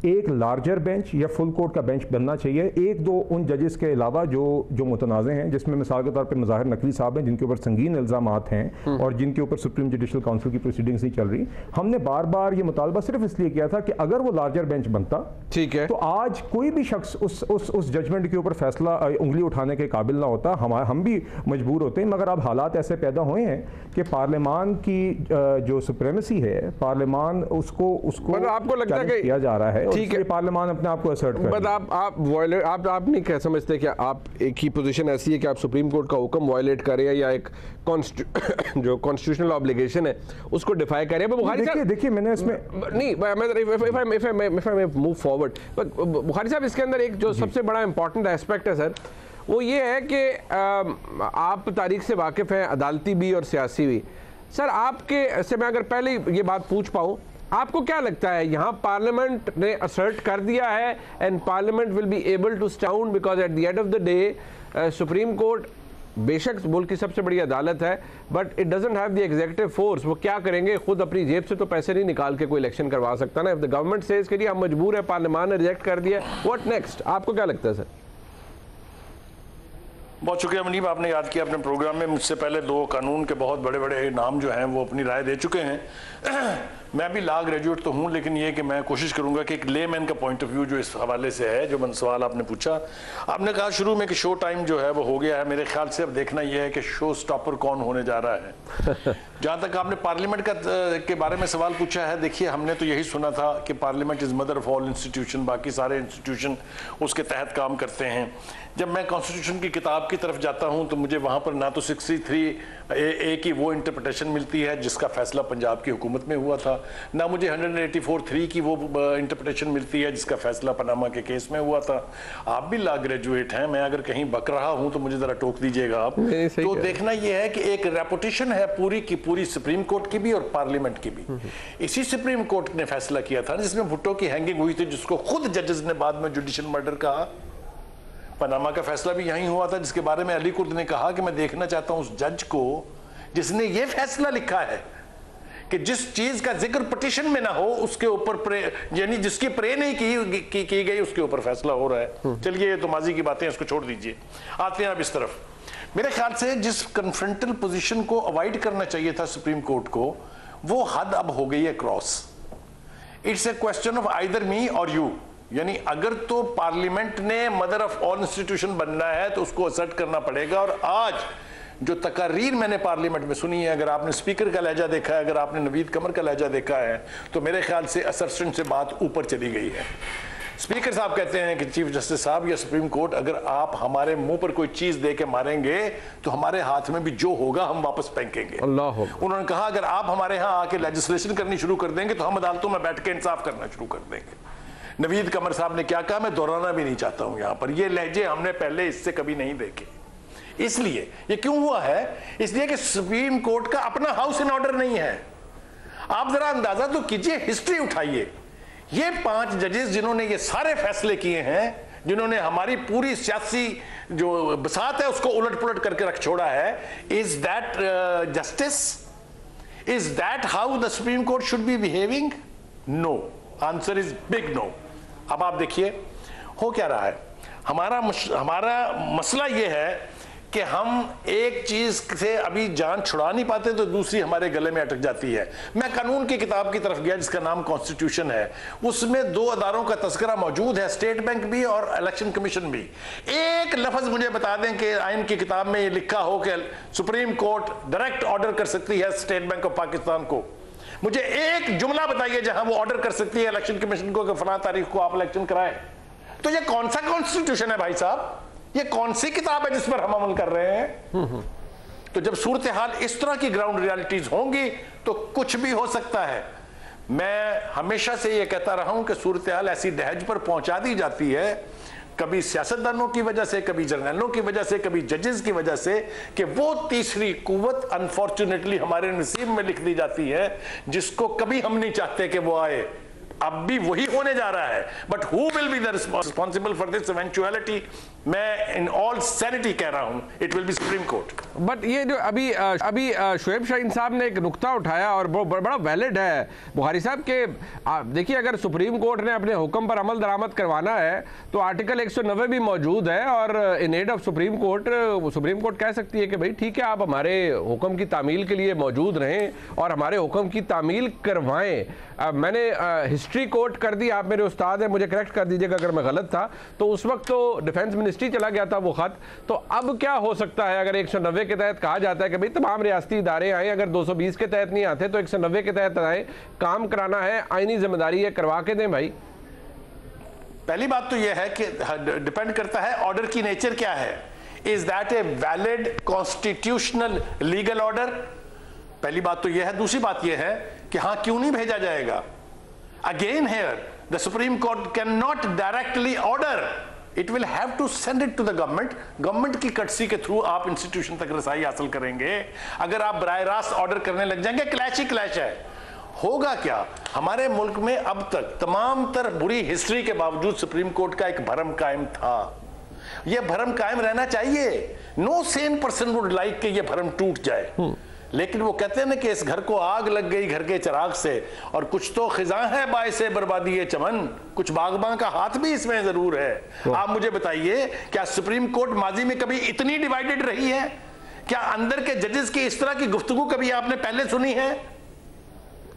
एक लार्जर बेंच या फुल कोर्ट का बेंच बनना चाहिए, एक दो उन जजेस के अलावा जो मुतनाज़े हैं, जिसमें मिसाल के तौर पे मज़ाहिर नकवी साहब हैं जिनके ऊपर संगीन इल्ज़ामात हैं और जिनके ऊपर सुप्रीम जुडिशल काउंसिल की प्रोसीडिंग्स नहीं चल रही। हमने बार बार ये मुतालबा सिर्फ इसलिए किया था कि अगर वो लार्जर बेंच बनता, ठीक है, तो आज कोई भी शख्स उस जजमेंट के ऊपर फैसला उंगली उठाने के काबिल ना होता, हम भी मजबूर होते हैं। मगर अब हालात ऐसे पैदा हुए हैं कि पार्लियामान की जो सुप्रीमेसी है, पार्लियामान उसको आपको लगता है कि किया जा रहा है, ठीक है, पार्लियामान अपने आप को असर्ट कर बट आप नहीं कह समझते कि आप एक ही पोजीशन ऐसी है कि आप सुप्रीम कोर्ट का हुक्म वायलेट कर रहे हैं या एक जो कॉन्स्टिट्यूशनल ऑब्लिगेशन है उसको डिफाई कर रहे हैं? बुखारी साहब देखिए, मैंने इसमें नहीं, if I move forward, Bukhari साहब इसके अंदर एक जो सबसे बड़ा इंपॉर्टेंट एस्पेक्ट है सर, वो ये है कि आप तारीख से वाकिफ हैं, अदालती भी और सियासी भी। सर आपके से मैं अगर पहले ये बात पूछ पाऊँ, आपको क्या लगता है यहाँ पार्लियामेंट ने असर्ट कर दिया है and parliament will be able to stand, because at the end of the day supreme court बेशक मुल्क की सबसे बड़ी अदालत है, but it doesn't have the executive force. वो क्या करेंगे, खुद अपनी जेब से तो पैसे नहीं निकाल के कोई इलेक्शन करवा सकता ना। इफ द गवर्नमेंट सेज के लिए हम मजबूर है, पार्लियामान ने रिजेक्ट कर दिया, व्हाट नेक्स्ट? आपको क्या लगता है सर? बहुत शुक्रिया मुनीब, आपने याद किया अपने प्रोग्राम में। मुझसे पहले दो कानून के बहुत बड़े बड़े नाम जो हैं वो अपनी राय दे चुके हैं। मैं भी लॉ ग्रेजुएट तो हूं, लेकिन ये कि मैं कोशिश करूंगा कि एक लेमैन का पॉइंट ऑफ व्यू जो इस हवाले से है, जो सवाल आपने पूछा, आपने कहा शुरू में कि शो टाइम जो है वो हो गया है। मेरे ख्याल से अब देखना यह है कि शो स्टॉपर कौन होने जा रहा है। जहां तक आपने पार्लियामेंट के बारे में सवाल पूछा है, देखिए हमने तो यही सुना था कि parliament is mother of all institution, बाकी सारे इंस्टीट्यूशन उसके तहत काम करते हैं। जब मैं कॉन्स्टिट्यूशन की किताब की तरफ जाता हूं तो मुझे वहां पर ना तो 63A की वो इंटरप्रिटेशन मिलती है जिसका फैसला पंजाब की हुकूमत में हुआ था, ना मुझे 184(3) की वो इंटरप्रिटेशन मिलती है जिसका फैसला पनामा के केस में हुआ था। आप भी लॉ ग्रेजुएट हैं, मैं अगर कहीं बक रहा हूं तो मुझे जरा टोक दीजिएगा आप। तो देखना यह है कि एक रेपुटेशन है पूरी की पूरी सुप्रीम कोर्ट की भी और पार्लियामेंट की भी। इसी सुप्रीम कोर्ट ने फैसला किया था जिसमें भुट्टो की हैंगिंग हुई थी, जिसको खुद जजेस ने बाद में जुडिशियल मर्डर कहा। पनामा का फैसला भी यहीं हुआ था, जिसके बारे में अली कुर्द ने कहा कि मैं देखना चाहता हूं उस जज को जिसने ये फैसला लिखा है कि जिस चीज का जिक्र पिटीशन में ना हो उसके ऊपर यानी जिसकी प्रे नहीं की गई उसके ऊपर फैसला हो रहा है। चलिए ये तो माजी की बातें, इसको छोड़ दीजिए, आते हैं अब इस तरफ। मेरे ख्याल से जिस कन्फ्रंटल पोजीशन को अवॉइड करना चाहिए था सुप्रीम कोर्ट को, वो हद अब हो गई है cross. It's a question of either me और यू, यानी अगर तो पार्लियामेंट ने मदर ऑफ ऑल इंस्टीट्यूशन बनना है तो उसको असर्ट करना पड़ेगा। और आज जो तकारीर मैंने पार्लियामेंट में सुनी है, अगर आपने स्पीकर का लहजा देखा है, अगर आपने नवीद कमर का लहजा देखा है, तो मेरे ख्याल से असर्शन से बात ऊपर चली गई है। स्पीकर साहब कहते हैं कि चीफ जस्टिस साहब या सुप्रीम कोर्ट, अगर आप हमारे मुंह पर कोई चीज दे के मारेंगे तो हमारे हाथ में भी जो होगा हम वापस फेंकेंगे। अल्लाह। उन्होंने कहा अगर आप हमारे यहाँ आके लेजिस्लेशन करनी शुरू कर देंगे तो हम अदालतों में बैठ के इंसाफ करना शुरू कर देंगे। नवीद कमर साहब ने क्या कहा मैं दोहराना भी नहीं चाहता हूं यहां पर, ये लहजे हमने पहले इससे कभी नहीं देखे। इसलिए ये क्यों हुआ है? इसलिए कि सुप्रीम कोर्ट का अपना हाउस इन ऑर्डर नहीं है। आप जरा अंदाजा तो कीजिए, हिस्ट्री उठाइए। ये 5 जजेस जिन्होंने ये सारे फैसले किए हैं, जिन्होंने हमारी पूरी सियासी जो बसात है उसको उलट पुलट करके रख छोड़ा है, is that justice? Is that how the supreme court should be behaving? No, answer is big no. अब आप देखिए हो क्या रहा है। हमारा मसला यह है कि हम एक चीज से अभी जान छुड़ा नहीं पाते तो दूसरी हमारे गले में अटक जाती है। मैं कानून की किताब की तरफ गया जिसका नाम कॉन्स्टिट्यूशन है, उसमें 2 अदारों का तस्करा मौजूद है, स्टेट बैंक भी और इलेक्शन कमीशन भी। एक लफ्ज मुझे बता दें कि आइन की किताब में ये लिखा हो कि सुप्रीम कोर्ट डायरेक्ट ऑर्डर कर सकती है स्टेट बैंक ऑफ पाकिस्तान को। मुझे एक जुमला बताइए जहां वो ऑर्डर कर सकती है इलेक्शन कमीशन को कि फलां तारीख को आप इलेक्शन कराएं। तो ये कौन सा कॉन्स्टिट्यूशन है भाई साहब? ये कौन सी किताब है जिस पर हम अमल कर रहे हैं? तो जब सूरत हाल इस तरह की ग्राउंड रियलिटीज होंगी तो कुछ भी हो सकता है। मैं हमेशा से ये कहता रहा हूं कि सूरत हाल ऐसी दहज पर पहुंचा दी जाती है कभी सियासतदानों की वजह से, कभी जर्नलों की वजह से, कभी जजेस की वजह से, कि वो तीसरी कुव्वत अनफॉर्चुनेटली हमारे नसीब में लिख दी जाती है, जिसको कभी हम नहीं चाहते कि वो आए। अब भी वही होने जा रहा है, but who will be the responsible for this eventuality? मैं इन ऑल सैनिटी कह रहा हूं, it will be supreme court. But ये जो अभी शुएब शाहीन साहब ने एक नुक्ता उठाया और वो बड़ा वैलिड है बुखारी साहब के। देखिए, अगर सुप्रीम कोर्ट ने अपने हुक्म पर अमल दरामद करवाना है तो आर्टिकल 190 भी मौजूद है, और इन एड ऑफ सुप्रीम कोर्ट कह सकती है कि भाई ठीक है, आप हमारे हुक्म की तामील के लिए मौजूद रहें और हमारे हुक्म की तामील करवाएं। मैंने हिस्ट्री कोट कर दी, आप मेरे उस्ताद हैं, मुझे करेक्ट कर दीजिएगा अगर मैं गलत था, तो उस वक्त तो डिफेंस मिनिस्ट्री चला गया था वो खत। तो अब क्या हो सकता है अगर 190 के तहत कहा जाता है कि भाई तमाम रियासती इदारे आए, अगर 220 के तहत नहीं आते तो 190 के तहत आए, काम कराना है, आईनी जिम्मेदारी है, करवा के दें भाई। पहली बात तो यह है कि डिपेंड करता है ऑर्डर की नेचर क्या है। Is that a valid constitutional legal order? पहली बात तो यह है। दूसरी बात यह है कि हाँ, क्यों नहीं भेजा जाएगा? Again here the supreme court can not directly order, it will have to send it to the government. Government की कटसी के थ्रू आप इंस्टीट्यूशन तक रसाई हासिल करेंगे। अगर आप बराह रास्त ऑर्डर करने लग जाएंगे, क्लैश ही क्लैश है। होगा क्या? हमारे मुल्क में अब तक तमाम तर बुरी हिस्ट्री के बावजूद सुप्रीम कोर्ट का एक भरम कायम था। यह भरम कायम रहना चाहिए। No sane person would like कि यह भरम टूट जाए, लेकिन वो कहते हैं ना कि इस घर को आग लग गई घर के चिराग से, और कुछ तो खिजा है बाइसे बर्बादी ये चमन, कुछ बागबान का हाथ भी इसमें जरूर है। आप मुझे बताइए, क्या सुप्रीम कोर्ट माजी में कभी इतनी डिवाइडेड रही है? क्या अंदर के जजेस की इस तरह की गुफ्तगू कभी आपने पहले सुनी है?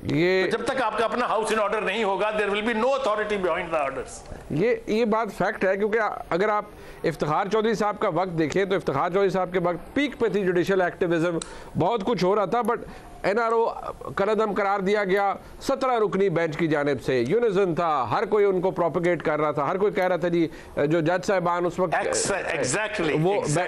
ये तो जब तक आपका अपना हाउस इन ऑर्डर नहीं होगा, there will be no authority behind the orders. ये बात फैक्ट है, क्योंकि अगर आप इफ्तिखार चौधरी साहब का वक्त देखें तो इफ्तिखार चौधरी साहब के वक्त पीक पे थी जुडिशल एक्टिविज्म, बहुत कुछ हो रहा था, बट एनआरओ कलअदम करार दिया गया 17 रुकनी बेंच की जानिब से, यूनिजन था, हर कोई उनको प्रोपेगेट कर रहा था, हर कोई कह रहा था जी जो जज साहिबान उस वक्त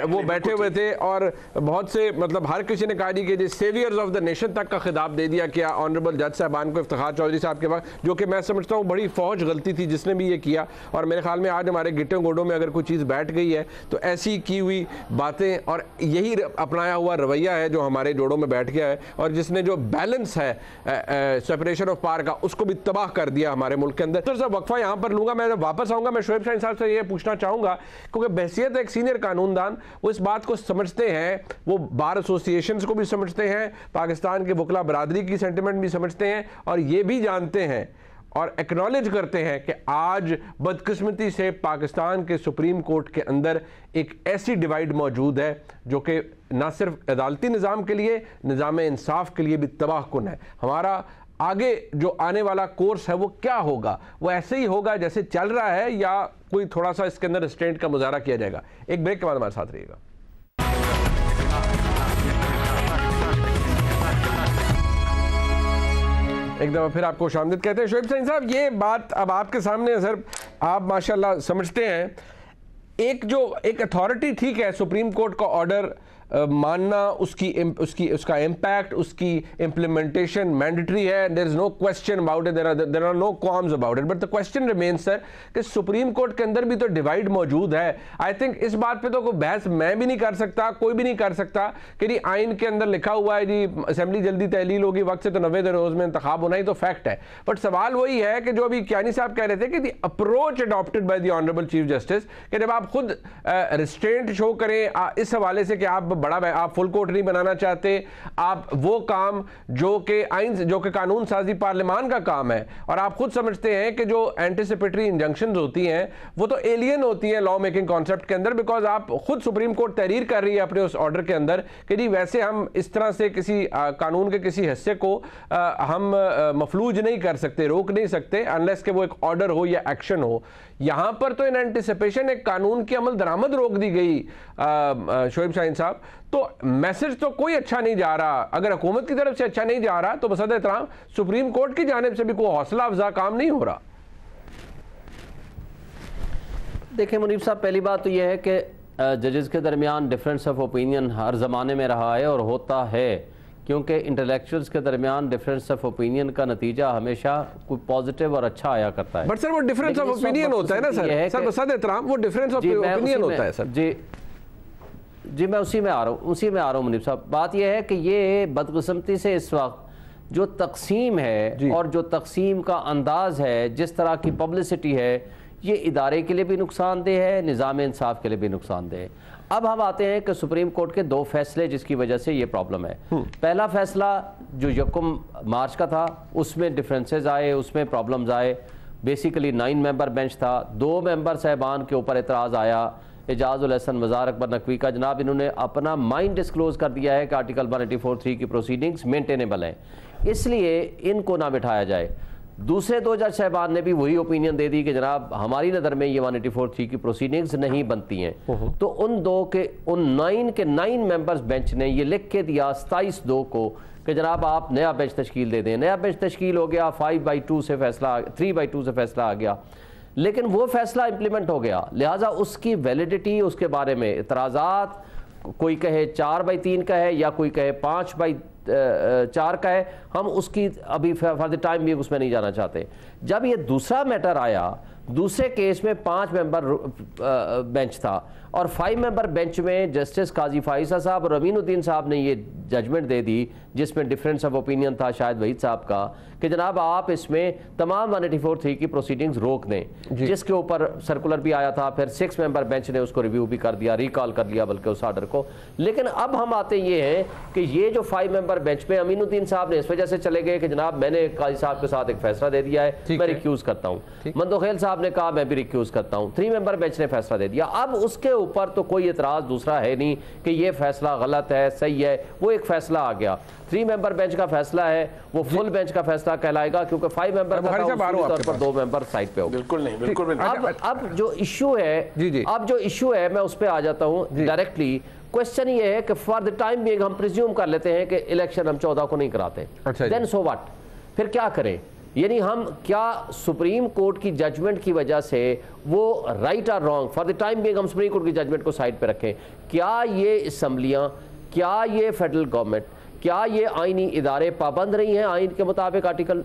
वो बैठे हुए थे, और बहुत से मतलब हर किसी ने कहा जी कि सेवियर्स ऑफ द नेशन तक का खिताब दे दिया क्या ऑनरेबल जज साहिबान को इफ्तिखार चौधरी साहब के वक्त, जो कि मैं समझता हूँ बड़ी फौज गलती थी जिसने भी ये किया। और मेरे ख्याल में आज हमारे गिट्टों गोडों में अगर कोई चीज़ बैठ गई है तो ऐसी की हुई बातें और यही अपनाया हुआ रवैया है जो हमारे जोड़ों में बैठ गया है, और जिसने जो बैलेंस है सेपरेशन ऑफ पावर का उसको भी तबाह कर दिया हमारे मुल्क के अंदर। तो सर वक्फा यहाँ पर लूंगा, मैं जब वापस आऊंगा मैं शुएब शाहीन साहब से ये पूछना चाहूंगा, क्योंकि बहसियत एक सीनियर कानूनदान वो इस बात को समझते हैं, वो बार एसोसिएशंस को भी समझते हैं, पाकिस्तान के वकला बरादरी की सेंटिमेंट भी समझते हैं, और ये भी जानते हैं और एक्नॉलेज करते हैं कि आज बदकिस्मती से पाकिस्तान के सुप्रीम कोर्ट के अंदर एक ऐसी डिवाइड मौजूद है जो कि ना सिर्फ अदालती निज़ाम के लिए, निज़ाम इंसाफ के लिए भी तबाहकुन है। हमारा आगे जो आने वाला कोर्स है वो क्या होगा? वो ऐसे ही होगा जैसे चल रहा है, या कोई थोड़ा सा इसके अंदर रिस्ट्रेंट का मुजाहरा किया जाएगा? एक ब्रेक के बाद हमारे साथ रहिएगा। एक दफ़ा फिर आपको खुशामदीद कहते हैं। शुएब शाहीन साहब, ये बात अब आपके सामने सर, आप माशाल्लाह समझते हैं, एक अथॉरिटी ठीक है, सुप्रीम कोर्ट का ऑर्डर मानना, उसका इम्पैक्ट, उसकी इम्प्लीमेंटेशन मैंडेटरी है, there is no question about it, there are no qualms about it, but the question remains sir कि सुप्रीम कोर्ट के अंदर भी तो डिवाइड मौजूद है। आई थिंक इस बात पे तो कोई बहस मैं भी नहीं कर सकता, कोई भी नहीं कर सकता कि जी आइन के अंदर लिखा हुआ है जी असेंबली जल्दी तहलील होगी, वक्त से तो 90 रोज में इंतखाब होना ही तो फैक्ट है। बट सवाल वही है कि जो अभी कियानी साहब कह रहे थे कि the approach adopted by the honourable chief justice, कि जब आप खुद रिस्ट्रेंट शो करें इस हवाले से कि आप आप फुल कोर्ट नहीं बनाना चाहते, आप वो काम जो कि कानून साजी पार्लियामान का काम है, और आप खुद समझते हैं कि जो एंटिसिपेटरी इंजंक्शंस होती हैं वो तो एलियन होती हैं लॉ मेकिंग कॉन्सेप्ट के अंदर, बिकॉज आप खुद सुप्रीम कोर्ट तहरीर कर रही है अपने उस ऑर्डर के अंदर कि जी वैसे हम इस तरह से किसी कानून के किसी हिस्से को हम मफलूज नहीं कर सकते, रोक नहीं सकते अनलेस कि वो एक ऑर्डर हो या एक्शन हो। यहां पर तो इन एंटिसिपेशन एक कानून की अमल दरामद रोक दी गई शुएब शाहीन साहब, तो मैसेज तो कोई अच्छा नहीं जा रहा। अगर हुकूमत की तरफ से अच्छा नहीं जा रहा तो बसद एहतराम सुप्रीम कोर्ट की जानिब से भी कोई हौसला अफजा काम नहीं हो रहा। देखिए मुनीब साहब, पहली बात तो यह है कि जजेस के दरमियान डिफरेंस ऑफ ओपिनियन हर ज़माने में रहा है और होता है, क्योंकि इंटेलेक्चुअल्स के दरमियान डिफरेंस ऑफ ओपिनियन का नतीजा हमेशा कोई पॉजिटिव और अच्छा आया करता है। बट सर वो डिफरेंस ऑफ ओपिनियन होता है ना सर, सर बसद एहतराम, वो डिफरेंस ऑफ ओपिनियन होता है सर। जी मैं उसी में आ रहा हूँ मुनीब साहब। बात यह है कि ये बदकिस्मती से इस वक्त जो तकसीम है और जो तकसीम का अंदाज है, जिस तरह की पब्लिसिटी है, ये इदारे के लिए भी नुकसानदेह है, निज़ाम इंसाफ के लिए भी नुकसानदेह है। अब हम आते हैं कि सुप्रीम कोर्ट के 2 फैसले जिसकी वजह से ये प्रॉब्लम है। पहला फैसला जो 1 मार्च का था, उसमें डिफरेंसेस आए, उसमें प्रॉब्लम्स आए। बेसिकली 9 मेंबर बेंच था, 2 मेंबर साहबान के ऊपर एतराज़ आया, एजाजुल हसन, मज़ार अकबर नकवी का। जनाब इन्होंने अपना माइंड डिस्क्लोज कर दिया है कि आर्टिकल 184(3) की प्रोसीडिंग्स मेंटेनेबल हैं, इसलिए इनको ना बिठाया जाए। दूसरे 2 जज साहबान ने भी वही ओपिनियन दे दी कि जनाब हमारी नज़र में ये 184(3) की प्रोसीडिंग्स नहीं बनती हैं। तो उन 9 के 9 मेंबर्स बेंच ने ये लिख के दिया 27/2 को कि जनाब आप नया बेंच तश्कील दे दें। नया बेंच तश्कील हो गया, 5/2 से फैसला, 3/2 से फैसला आ गया, लेकिन वो फैसला इम्प्लीमेंट हो गया। लिहाजा उसकी वैलिडिटी, उसके बारे में इतराज़ात, कोई कहे 4/3 का है या कोई कहे 5/4 का है, हम उसकी अभी फॉर द टाइम भी उसमें नहीं जाना चाहते। जब ये दूसरा मैटर आया, दूसरे केस में 5 मेंबर बेंच था और 5 मेंबर बेंच में जस्टिस काजी फाइसा साहब और अमीनुद्दीन साहब ने ये जजमेंट दे दी, जिसमें डिफरेंस ऑफ ओपिनियन था शायद वहीद साहब का, कि जनाब आप इसमें तमाम 184(3) की प्रोसीडिंग्स रोक दें, जिसके ऊपर सर्कुलर भी आया था। फिर 6 मेंबर बेंच ने उसको रिव्यू भी कर दिया, रिकॉल कर लिया बल्कि उस आर्डर को। लेकिन अब हम आते ये हैं कि ये जो 5 मेंबर बेंच में अमीनुद्दीन साहब ने इस वजह से चले गए कि जनाब मैंने काजी साहब के साथ एक फैसला दे दिया है, मैं रिक्यूज करता हूँ। मंदोखेल साहब ने कहा मैं भी रिक्यूज करता हूँ। 3 मेंबर बेंच ने फैसला दे दिया। अब उसके ऊपर तो कोई एतराज़ दूसरा है नहीं कि ये फैसला गलत है, सही है, वो एक फैसला आ गया। 3 मेंबर बेंच का फैसला है, वो फुल बेंच का फैसला कहलाएगा, क्योंकि 5 मेंबर का तौर पर 2 मेंबर साइड पे हो। बिल्कुल नहीं, बिल्कुल नहीं। अब जो इशू है मैं उस पर आ जाता हूँ डायरेक्टली। क्वेश्चन ये है कि फॉर द टाइम बीइंग हम प्रिज्यूम कर लेते हैं कि इलेक्शन हम 14 को नहीं कराते, देन सो व्हाट, फिर क्या करें? यानी हम क्या सुप्रीम कोर्ट की जजमेंट की वजह से वो राइट और wrong, for the time being हम सुप्रीम कोर्ट की जजमेंट को साइड पे रखें? क्या ये असम्बलियाँ, क्या ये फेडरल गवर्नमेंट, क्या ये आईनी इदारे पाबंद नहीं हैं? आइन के मुताबिक आर्टिकल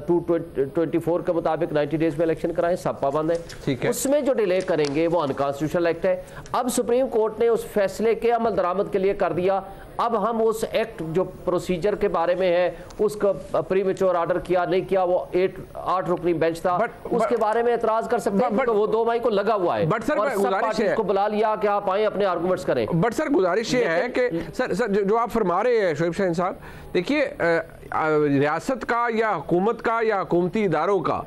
224 के मुताबिक 90 डेज में इलेक्शन कराएं, सब पाबंद है। उसमें जो डिले करेंगे वो अनकॉन्स्टिट्यूशनल एक्ट है। अब सुप्रीम कोर्ट ने उस फैसले के अमल दरामद के लिए कर दिया। अब हम उस एक्ट जो प्रोसीजर के बारे में है, उसका प्रीमेच्योर ऑर्डर किया नहीं किया, वो 8 रुकनी बेंच था, उसके बारे में एतराज कर सकते हैं, वो 2 मई को लगा हुआ है। बट सर गुजारिश है, को बुला लिया कि आप आए अपने आर्गुमेंट्स करें। बट सर गुजारिश ये है कि सर जो आप फरमा रहे हैं शोएब शाहीन साहब, देखिए रियासत का या हुकूमत का या हुकूमती इदारों का,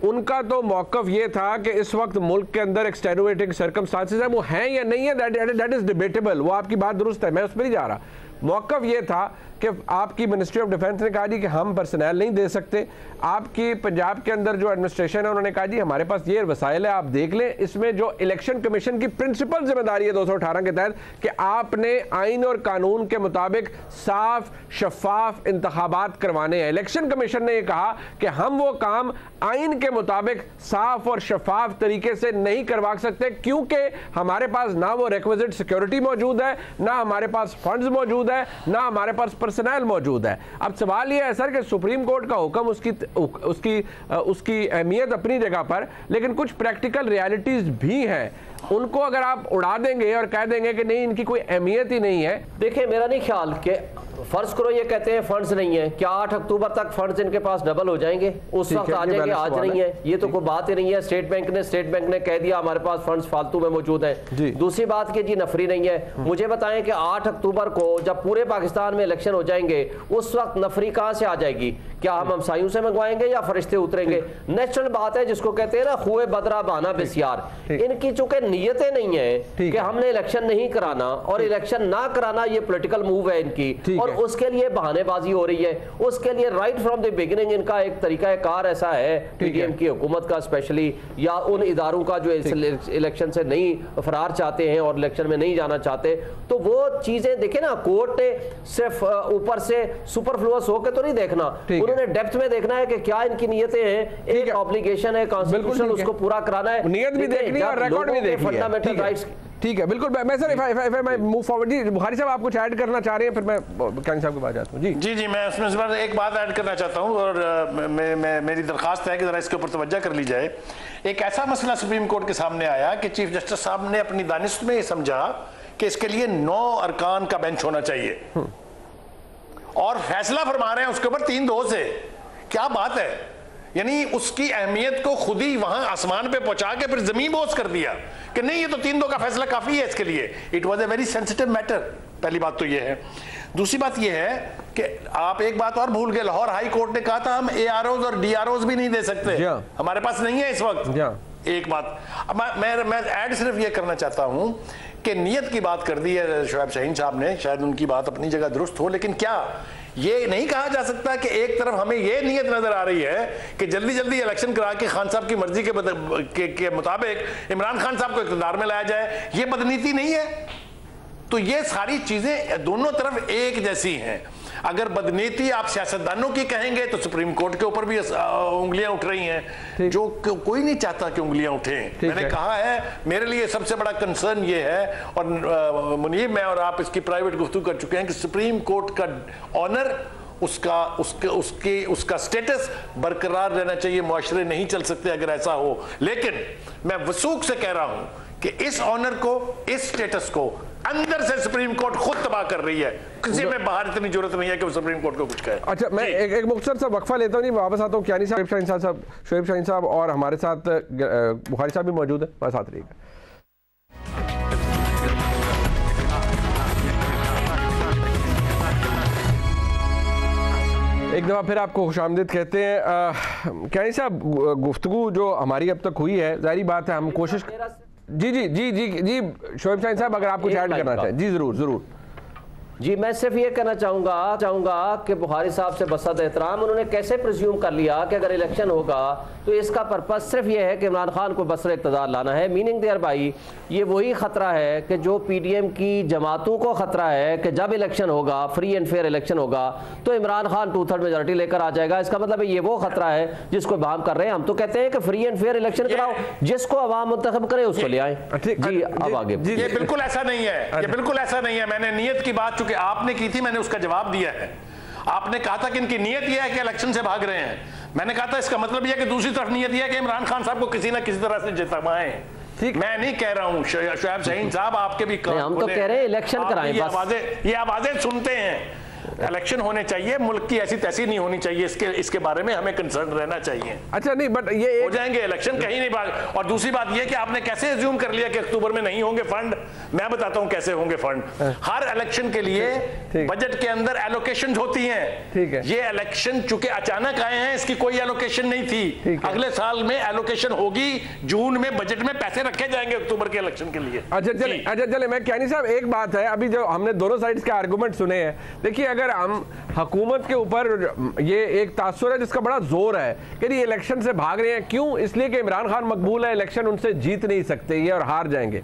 उनका तो मौक़िफ़ ये था कि इस वक्त मुल्क के अंदर एक्सटेनुएटिंग सर्कमस्टांसेस है, वो हैं या नहीं है, दैट इज़ डिबेटेबल, वो आपकी बात दुरुस्त है, मैं उस पर नहीं जा रहा। मौक़िफ़ ये था कि आपकी मिनिस्ट्री ऑफ डिफेंस ने कहा जी कि हम पर्सनल नहीं दे सकते। आपकी पंजाब के अंदर जो एडमिनिस्ट्रेशन है उन्होंने कहा जी हमारे पास ये वसाइल है, आप देख लें। इसमें जो इलेक्शन कमीशन की प्रिंसिपल जिम्मेदारी है 218 के तहत कि आपने आइन और कानून के मुताबिक साफ शफाफ इंतखाबात करवाने हैं। इलेक्शन कमीशन ने यह कहा कि हम वो काम आइन के मुताबिक साफ और शफाफ तरीके से नहीं करवा सकते, क्योंकि हमारे पास ना वो रिक्विजिट सिक्योरिटी मौजूद है, ना हमारे पास फंड्स मौजूद है, ना हमारे पास पर्सनल मौजूद है। अब सवाल यह है सर कि सुप्रीम कोर्ट का हुक्म, उसकी अहमियत अपनी जगह पर, लेकिन कुछ प्रैक्टिकल रियलिटीज भी हैं, उनको अगर आप उड़ा देंगे और कह देंगे कि नहीं इनकी कोई अहमियत ही नहीं है। देखिए मेरा नहीं ख्याल कि फर्ज करो ये कहते हैं फंड्स नहीं है, क्या 8 अक्टूबर तक फंड्स इनके पास डबल हो जाएंगे? उस वक्त आ जाएंगे, आज नहीं है, ये तो कोई बात ही नहीं है। स्टेट बैंक ने कह दिया हमारे पास फंड्स फालतू में मौजूद हैं। दूसरी बात कि जी नफरी नहीं है। मुझे बताएं कि 8 अक्टूबर को जब पूरे पाकिस्तान में इलेक्शन हो जाएंगे, उस वक्त नफरी कहां से आ जाएगी? क्या हम हमसायों से मंगवाएंगे या फरिश्ते उतरेंगे? नेचुरल बात है, जिसको कहते हैं ना खुए बदरा बहाना बिस्यार। इनकी चूंकि नीयतें नहीं है कि हमने इलेक्शन नहीं कराना और इलेक्शन ना कराना ये पॉलिटिकल मूव है इनकी, और उसके लिए बहानेबाजी हो रही है। उसके लिए राइट फ्रॉम द बिगिनिंग इनका एक तरीकाकार ऐसा है पीडीएम की हुकूमत का स्पेशली, या उन इदारों का जो इलेक्शन से नहीं फरार चाहते हैं और इलेक्शन में नहीं जाना चाहते, तो वो चीजें देखे ना, कोर्ट ने सिर्फ ऊपर से सुपरफ्लुअस होकर तो नहीं देखना, उन्होंने डेप्थ में देखना है कि क्या इनकी नीयतें हैं। एक ऑब्लिगेशन है कॉन्स्टिट्यूशन, उसको पूरा कराना है, नियत भी देखनी है और रिकॉर्ड भी देखनी है। फंडामेंटल राइट्स ठीक है, बिल्कुल। मैं सर इफ मैं मूव फॉरवर्ड जी, बुखारी साहब आप कुछ ऐड करना चाह रहे हैं, फिर मैं कैनी साहब के पास जाता हूँ। जी, मैं उसमें इस बार एक बात ऐड करना चाहता हूँ और मेरी दरख्वास्त है कि ज़रा इसके ऊपर तवज्जो कर ली जाए। एक ऐसा मसला सुप्रीम कोर्ट के सामने आया कि चीफ जस्टिस साहब ने अपनी दानिश में समझा कि इसके लिए 9 अरकान का बेंच होना चाहिए और फैसला फरमा रहे हैं उसके ऊपर 3-2 से। क्या बात है, यानी उसकी अहमियत को खुद ही वहां आसमान पे पहुंचा के फिर जमीन बोझ कर दिया कि नहीं ये तो 3-2 का फैसला काफी है इसके लिए। It was a very sensitive matter. पहली बात तो ये है। दूसरी बात ये है कि आप एक बात और भूल गए, लाहौर हाई कोर्ट ने कहा था हम AROs और DROs भी नहीं दे सकते, हमारे पास नहीं है इस वक्त। एक बात मैं ऐड सिर्फ ये करना चाहता हूं कि नियत की बात कर दी है शोएब शाहीन साहब ने, शायद उनकी बात अपनी जगह दुरुस्त हो, लेकिन क्या ये नहीं कहा जा सकता कि एक तरफ हमें ये नियत नजर आ रही है कि जल्दी जल्दी इलेक्शन करा के खान साहब की मर्जी के मुताबिक इमरान खान साहब को इक़्तिदार में लाया जाए, ये बदनीति नहीं है? तो ये सारी चीजें दोनों तरफ एक जैसी हैं। अगर बदनीति आप सियासतदानों की कहेंगे तो सुप्रीम कोर्ट के ऊपर भी उंगलियां उठ रही हैं, जो कोई नहीं चाहता कि उंगलियां उठें। मैंने कहा है मेरे लिए सबसे बड़ा कंसर्न ये है, और मुनीब मैं और आप इसकी प्राइवेट गुफ्तगू कर चुके हैं कि सुप्रीम कोर्ट का ऑनर, उसका स्टेटस बरकरार रहना चाहिए। मुआशरे नहीं चल सकते अगर ऐसा हो। लेकिन मैं वसूख से कह रहा हूं कि इस ऑनर को, इस स्टेटस को अंदर से सुप्रीम कोर्ट खुद तबाह कर रही है। किसी में बाहर इतनी जरूरत नहीं है कि वो सुप्रीम कोर्ट को कुछ कहे। अच्छा, मैं एक मुख्तसर सा वक्फा लेता हूँ, वापस आता हूँ। क्यानी साहब, शोएब शाहीन साहब और हमारे साथ बुखारी साहब भी मौजूद है, हमारे साथ रहिएगा। एक दफ़ा फिर आपको खुशामदीद कहते हैं। क्यानी साहब, गुफ्तगू जो हमारी अब तक हुई है, जाहिर बात है हम कोशिश जी शोएब शाहीन साहब अगर आप कुछ ऐड करना चाहें। जी जरूर। जी, मैं सिर्फ ये कहना चाहूँगा कि बुखारी साहब से बसत एहतराम, उन्होंने कैसे प्रिज्यूम कर लिया कि अगर इलेक्शन होगा तो इसका पर्पस सिर्फ ये है कि इमरान खान को बसर इक़्तिदार लाना है। मीनिंग देयर भाई ये वही ख़तरा है कि जो PDM की जमातों को ख़तरा है कि जब इलेक्शन होगा, फ्री एंड फेयर इलेक्शन होगा, तो इमरान खान 2/3 मेजॉरिटी लेकर आ जाएगा। इसका मतलब ये वो ख़तरा है जिसको हम कर रहे हैं। हम तो कहते हैं कि फ्री एंड फेयर इलेक्शन कराओ, जिसको अवाम मुंतखब करे उसको ले आए। जी, अब आगे। ये बिल्कुल ऐसा नहीं है, ये बिल्कुल ऐसा नहीं है। मैंने नियत की बात चूंकि आपने की थी, मैंने उसका जवाब दिया है। आपने कहा था कि इनकी नियत यह है कि इलेक्शन से भाग रहे हैं। मैंने कहा था इसका मतलब यह है कि दूसरी तरफ नियत यह है कि इमरान खान साहब को किसी ना किसी तरह से जितवाएं। मैं नहीं कह रहा हूं शोएब शाहीन साहब, आपके भी हम तो कह रहे हैं इलेक्शन कराएं। ये आवाजें सुनते हैं। इलेक्शन होने चाहिए, मुल्क की ऐसी तैसी नहीं होनी चाहिए, इसके बारे में हमें कंसर्न रहना चाहिए। अच्छा, नहीं बट ये हो जाएंगे इलेक्शन, कहीं नहीं बात। और दूसरी बात ये कि आपने कैसे अज्यूम कर लिया कि अक्टूबर में नहीं होंगे फंड। मैं बताता हूं कैसे होंगे फंड। हर इलेक्शन के लिए बजट के अंदर एलोकेशन होती हैं। ये इलेक्शन चूंकि अचानक आए हैं, इसकी कोई एलोकेशन नहीं थी। अगले साल में एलोकेशन होगी, जून में बजट में पैसे रखे जाएंगे अक्टूबर के इलेक्शन के लिए। अच्छा चले मैं क्यानी साहब, एक बात है, अभी जो हमने दोनों साइड्स के आर्गूमेंट सुने हैं, देखिए अगर हम हुकूमत के ऊपर ये एक तासुर है जिसका बड़ा जोर है कि ये इलेक्शन से भाग रहे हैं, क्यों? इसलिए कि इमरान खान मकबूल है, इलेक्शन उनसे जीत नहीं सकते ये और हार जाएंगे।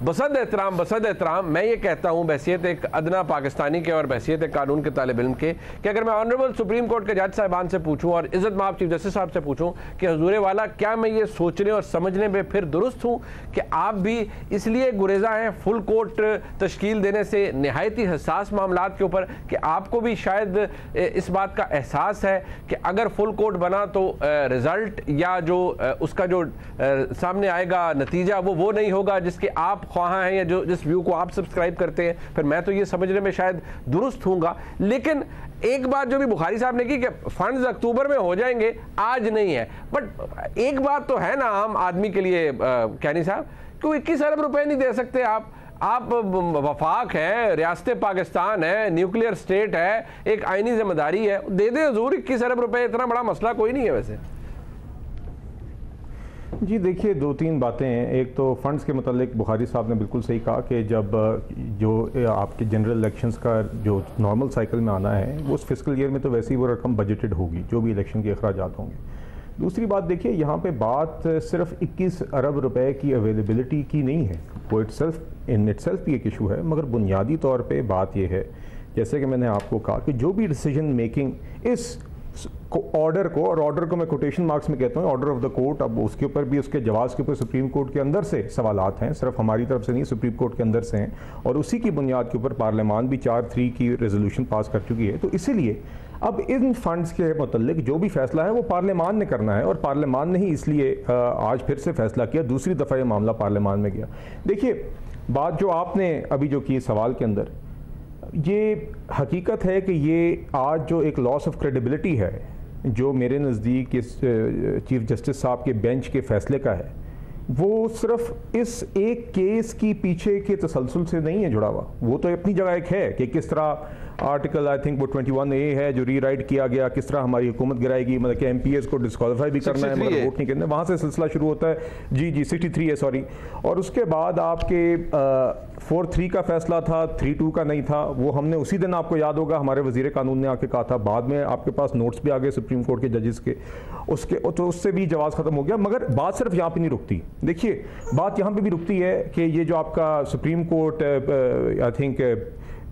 बसद एहतराम मैं ये कहता हूँ बहसियत एक अदना पाकिस्तानी के और बहसियत एक कानून के तालिब इल्म के, कि अगर मैं ऑनरेबल सुप्रीम कोर्ट के जज साहिबान से पूछूं और इज़्ज़त माफ़ चीफ जस्टिस साहब से पूछूं कि हुजूर वाला क्या मैं ये सोचने और समझने में फिर दुरुस्त हूँ कि आप भी इसलिए गुरेज़ा हैं फुल कोर्ट तश्कील देने से नहायती हसास मामला के ऊपर कि आपको भी शायद इस बात का एहसास है कि अगर फुल कोर्ट बना तो रिज़ल्ट या जो उसका जो सामने आएगा नतीजा वो नहीं होगा जिसके आप ख्वाह हैं या जो जिस व्यू को आप सब्सक्राइब करते हैं। फिर मैं तो ये समझने में शायद दुरुस्त हूँगा। लेकिन एक बात जो भी बुखारी साहब ने की कि फंड्स अक्टूबर में हो जाएंगे, आज नहीं है, बट एक बात तो है ना आम आदमी के लिए क्यानी साहब, क्यों 21 अरब रुपए नहीं दे सकते आप वफाक है, रियासत पाकिस्तान है, न्यूक्लियर स्टेट है, एक आईनी जिम्मेदारी है, दे दे हुजूर 21 अरब रुपए, इतना बड़ा मसला कोई नहीं है वैसे। जी देखिए, 2-3 बातें हैं। एक तो फंड्स के मतलब बुखारी साहब ने बिल्कुल सही कहा कि जब जो आपके जनरल इलेक्शंस का जो नॉर्मल साइकिल में आना है वो उस फिस्कल ईयर में तो वैसे ही वो रकम बजटेड होगी जो भी इलेक्शन के अखराजात होंगे। दूसरी बात देखिए, यहाँ पे बात सिर्फ 21 अरब रुपए की अवेलेबिलिटी की नहीं है, वो इन इटसेल्फ भी एक इशू है, मगर बुनियादी तौर पर बात यह है जैसे कि मैंने आपको कहा कि जो भी डिसीजन मेकिंग इस ऑर्डर को, और ऑर्डर को मैं कोटेशन मार्क्स में कहता हूँ, ऑर्डर ऑफ द कोर्ट, अब उसके ऊपर भी, उसके जवाब के ऊपर सुप्रीम कोर्ट के अंदर से सवालात हैं, सिर्फ हमारी तरफ से नहीं, सुप्रीम कोर्ट के अंदर से हैं, और उसी की बुनियाद के ऊपर पार्लियामान भी 4-3 की रेजोल्यूशन पास कर चुकी है। तो इसीलिए अब इन फंड्स के मतलब जो भी फैसला है वो पार्लियामान ने करना है, और पार्लियामान ने ही इसलिए आज फिर से फैसला किया, दूसरी दफ़ा ये मामला पार्लियामान में गया। देखिए, बात जो आपने अभी जो की सवाल के अंदर, ये हकीकत है कि ये आज जो एक लॉस ऑफ क्रेडिबिलिटी है जो मेरे नज़दीक इस चीफ जस्टिस साहब के बेंच के फैसले का है, वो सिर्फ इस एक केस की पीछे के तसलसल से नहीं है जुड़ा हुआ। वो तो अपनी जगह एक है कि किस तरह आर्टिकल आई थिंक वो 21A है जो रीराइट किया गया, किस तरह हमारी हुकूमत गिराएगी, मतलब कि MPs को डिस्क्वालीफाई भी करना है मगर वोट नहीं करना, वहाँ से सिलसिला शुरू होता है। जी 63 है, सॉरी। और उसके बाद आपके 4-3 का फैसला था, 3-2 का नहीं था। वो हमने उसी दिन, आपको याद होगा, हमारे वजीर कानून ने आके कहा था, बाद में आपके पास नोट्स भी आ गए सुप्रीम कोर्ट के जजेस के, उसके तो उससे भी जवाब खत्म हो गया। मगर बात सिर्फ यहाँ पे नहीं रुकती। देखिए, बात यहाँ पे भी रुकती है कि ये जो आपका supreme court I think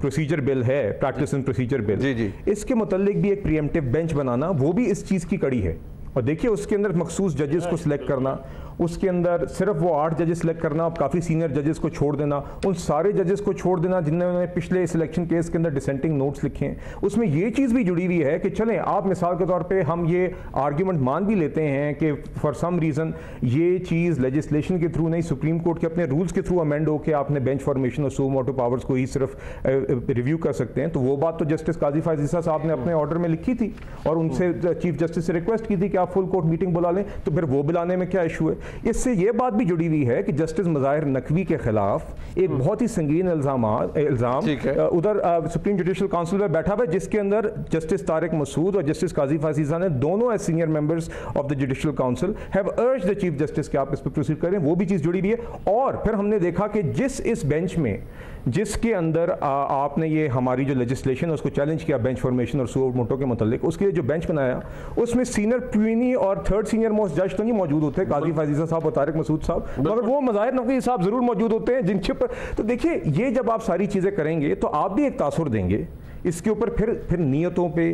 procedure bill है, प्रैक्टिस एंड प्रोसीजर बिल, जी, इसके मुतालिक भी एक प्रीएम्प्टिव बेंच बनाना, वो भी इस चीज़ की कड़ी है। और देखिए, उसके अंदर मखसूस जजेस को सिलेक्ट करना, उसके अंदर सिर्फ वो 8 जजेस सिलेक्ट करना, काफ़ी सीनियर जजेस को छोड़ देना, उन सारे जजेस को छोड़ देना जिन्होंने पिछले सिलेक्शन केस के अंदर डिसेंटिंग नोट्स लिखे हैं। उसमें ये चीज़ भी जुड़ी हुई है कि चलें, आप मिसाल के तौर पे हम ये आर्ग्यूमेंट मान भी लेते हैं कि फॉर सम रीज़न ये चीज़ लेजिस्लेशन के थ्रू नहीं, सुप्रीम कोर्ट के अपने रूल्स के थ्रू अमेंड हो के आपने बेंच फॉर्मेशन और सो मोटो पावर्स को ही सिर्फ रिव्यू कर सकते हैं। तो वो बात तो जस्टिस काजी फायज़ ईसा साहब ने अपने ऑर्डर में लिखी थी और उनसे चीफ जस्टिस से रिक्वेस्ट की थी कि आप फुल कोर्ट मीटिंग बुला लें, तो फिर वो बुलाने में क्या इशू है। इससे ये बात भी जुड़ी हुई है कि जस्टिस मज़ाहिर नकवी के खिलाफ एक बहुत ही संगीन इल्ज़ाम उधर सुप्रीम जुडिशल काउंसिल में बैठा हुआ है, जिसके अंदर जस्टिस तारिक मसूद और जस्टिस काजी फायज़ ईसा ने दोनों as senior members of the judicial council have urged the chief justice कि आप इस पर प्रोसीड करें। वो भी चीज़ जुड़ी हुई है। और फिर हमने देखा कि इस बेंच में जिसके अंदर आपने ये हमारी जो लेजिस्लेशन है उसको चैलेंज किया, बेंच फॉर्मेशन और सो मोटो के मुतालिक, उसके लिए जो बेंच बनाया उसमें सीनियर प्रीनी और थर्ड सीनियर मोस्ट जज तो नहीं मौजूद होते, काजी फायज़ ईसा साहब और तारिक मसूद साहब, मगर वो मज़ाहिर नकवी साहब जरूर मौजूद होते हैं जिनके पर। तो देखिए, ये जब आप सारी चीज़ें करेंगे तो आप भी एक तासुर देंगे इसके ऊपर, फिर नीयतों पे,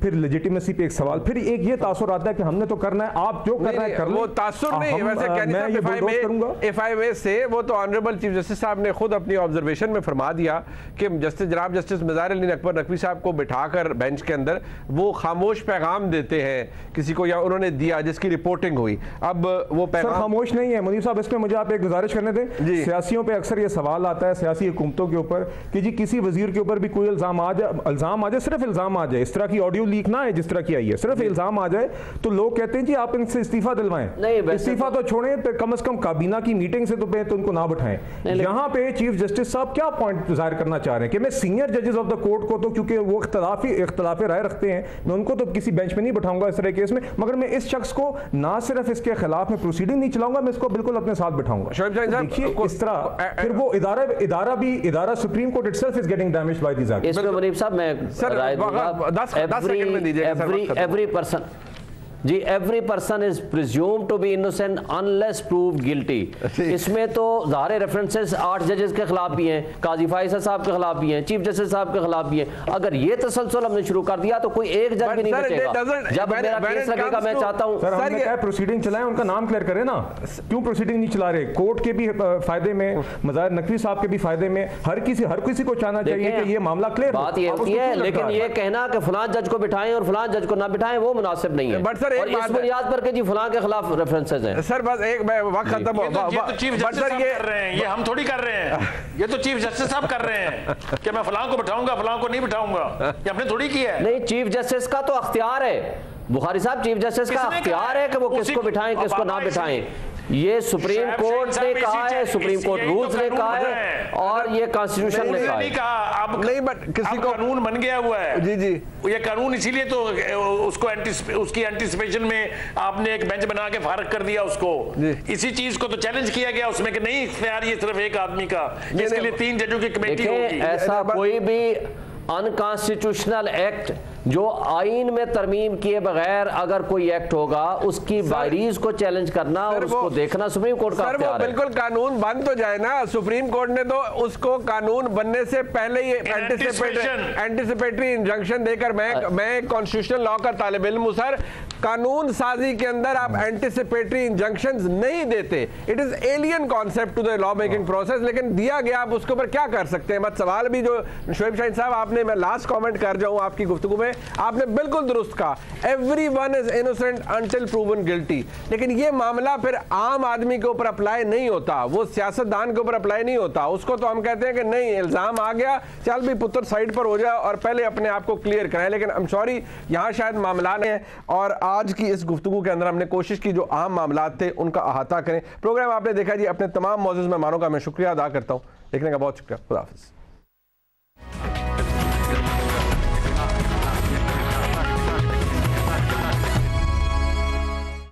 फिर लेजिटिमेसी पे एक सवाल, फिर एक ये तासुर आता है कि हमने तो करना है, आप जो करना है कर लो। वो तासुर नहीं, वैसे FIMA से वो तो ऑनरेबल चीफ जस्टिस साहब ने खुद अपनी ऑब्जर्वेशन में फरमा दिया कि जनाब जस्टिस मज़ाहिर अली अकबर नकवी साहब को बिठाकर बेंच के अंदर वो खामोश पैगाम देते हैं किसी को, या उन्होंने दिया जिसकी रिपोर्टिंग हुई। अब वो पैगाम खामोश नहीं है। मुनीर साहब, इसमें मुझे आप एक गुजारिश करने दें। सियासियों पे अक्सर ये सवाल आता है, सियासी हुकूमतों के ऊपर, कि जी किसी वजीर के ऊपर भी कोई इल्ज़ाम आ जाए, सिर्फ इल्ज़ाम आ जाए, इस तरह की ऑडियो लीक ना है जिस तरह की आई है, सिर्फ इल्जाम आ जाए तो लोग कहते हैं जी आप इनसे इस्तीफा दिलवाएं। इस्तीफा तो छोड़ें, तो कम से कम काबीना की मीटिंग से तो उनको ना बिठाएं। यहां पे चीफ जस्टिस साहब क्या पॉइंट जाहिर करना चाह रहे हैं कि मैं सीनियर जजेस ऑफ द कोर्ट को तो, क्योंकि वो इख्तलाफी राय रखते हैं, मैं उनको तो किसी बेंच में नहीं बिठाऊंगा इस तरह केस में, मगर मैं इस शख्स को ना सिर्फ इसके खिलाफ में प्रोसीडिंग नहीं चलाऊंगा, मैं इसको बिल्कुल अपने साथ बिठाऊंगा। देखिए, इस तरह फिर वो इदारा supreme court itself is getting damaged by this act. इसमें मुनीब साहब मैं 10 सेकंड में दीजिएगा। Every person जी, every person is presume to be innocent unless proved guilty. इसमें तो ज़ाहिर रेफरेंसेस 8 जजेस के खिलाफ भी हैं, काजी फायज़ साहब के खिलाफ भी हैं, चीफ जस्टिस साहब के खिलाफ भी हैं। अगर ये तसलसल हमने शुरू कर दिया तो कोई एक जज भी नहीं बचेगा। जब मेरा केस लगेगा, मैं चाहता हूं सर हमने क्या प्रोसीडिंग चलाएं, उनका नाम क्लियर करें ना, क्यों प्रोसीडिंग नहीं चला रहे? कोर्ट के भी फायदे में, मज़ाहिर नकवी साहब के भी फायदे में, हर किसी को चाहना चाहिए कि ये मामला क्लियर। बात ये होती है, लेकिन ये कहना कि फलां जज को बिठाएं और फलां जज को ना बिठाएं, वो मुनासिब नहीं है। और इस बुनियाद पर कि जी फलां के खिलाफ रेफरेंसेस हैं। सर बस एक वक्त खत्म हो, ये तो चीफ जस्टिस साहब कर रहे हैं, ये हम थोड़ी कर रहे हैं, ये तो चीफ जस्टिस साहब कर रहे हैं कि मैं फलां को बिठाऊंगा, फलां को नहीं बिठाऊंगा, ये हमने थोड़ी किया है। नहीं, चीफ जस्टिस का तो अख्तियार है, बुखारी साहब, चीफ जस्टिस का अख्तियार है कि वो किसको बिठाएं किसको ना बिठाएं। ये सुप्रीम कोर्ट ने कहा है, सुप्रीम कोर्ट रूल्स ने कहा है, और ये कॉन्स्टिट्यूशन ने कहा है। अब नहीं, बट किसी को कानून बन गया हुआ है। जी जी, ये कानून इसीलिए तो उसकी एंटिसिपेशन में आपने एक बेंच बना के फारग कर दिया उसको। इसी चीज को तो चैलेंज किया गया उसमें कि नहीं इख्तियार ये सिर्फ एक आदमी का, इसके लिए 3 जजों की कमेटी होगी। ऐसा कोई भी अनकॉन्स्टिट्यूशनल एक्ट जो आइन में तरमीम किए बगैर अगर कोई एक्ट होगा उसकी बारीज को चैलेंज करना और उसको देखना सुप्रीम कोर्ट का अख्तियार है। बिल्कुल कानून बन तो जाए ना, सुप्रीम कोर्ट ने तो उसको कानून बनने से पहले ही एंटिसिपेटरी इंजंक्शन देकर, मैं कॉन्स्टिट्यूशनल लॉ का तालिब इल्म हूं सर, कानून साजी के अंदर आप एंटिसिपेटरी इंजंक्शंस नहीं देते। It is alien concept to the law making process, लेकिन दिया गया, आप उसके ऊपर क्या कर सकते हैं। बस सवाल भी जो शोएब शाहीन साहब आपने, मैं लास्ट कमेंट कर जाऊं आपकी गुफ्तगू में, आपने बिल्कुल दुरुस्त कहा, everyone is innocent until proven guilty, लेकिन ये मामला फिर आम आदमी के ऊपर अप्लाई नहीं होता, वो सियासतदान के ऊपर अप्लाई नहीं होता। उसको तो हम कहते हैं कि नहीं, इल्जाम आ गया, चल भी पुत्र साइड पर हो जाए और पहले अपने आप को क्लियर कराएं। लेकिन आई एम सॉरी, यहाँ शायद मामला नहीं है, और आज की इस गुफ्तगू के अंदर हमने कोशिश की जो आम मामला थे उनका अहाता करें। प्रोग्राम आपने देखा जी, अपने तमाम मौजूद मेहमानों का मैं शुक्रिया अदा करता हूँ, देखने का बहुत शुक्रिया। खुदा हाफिज़।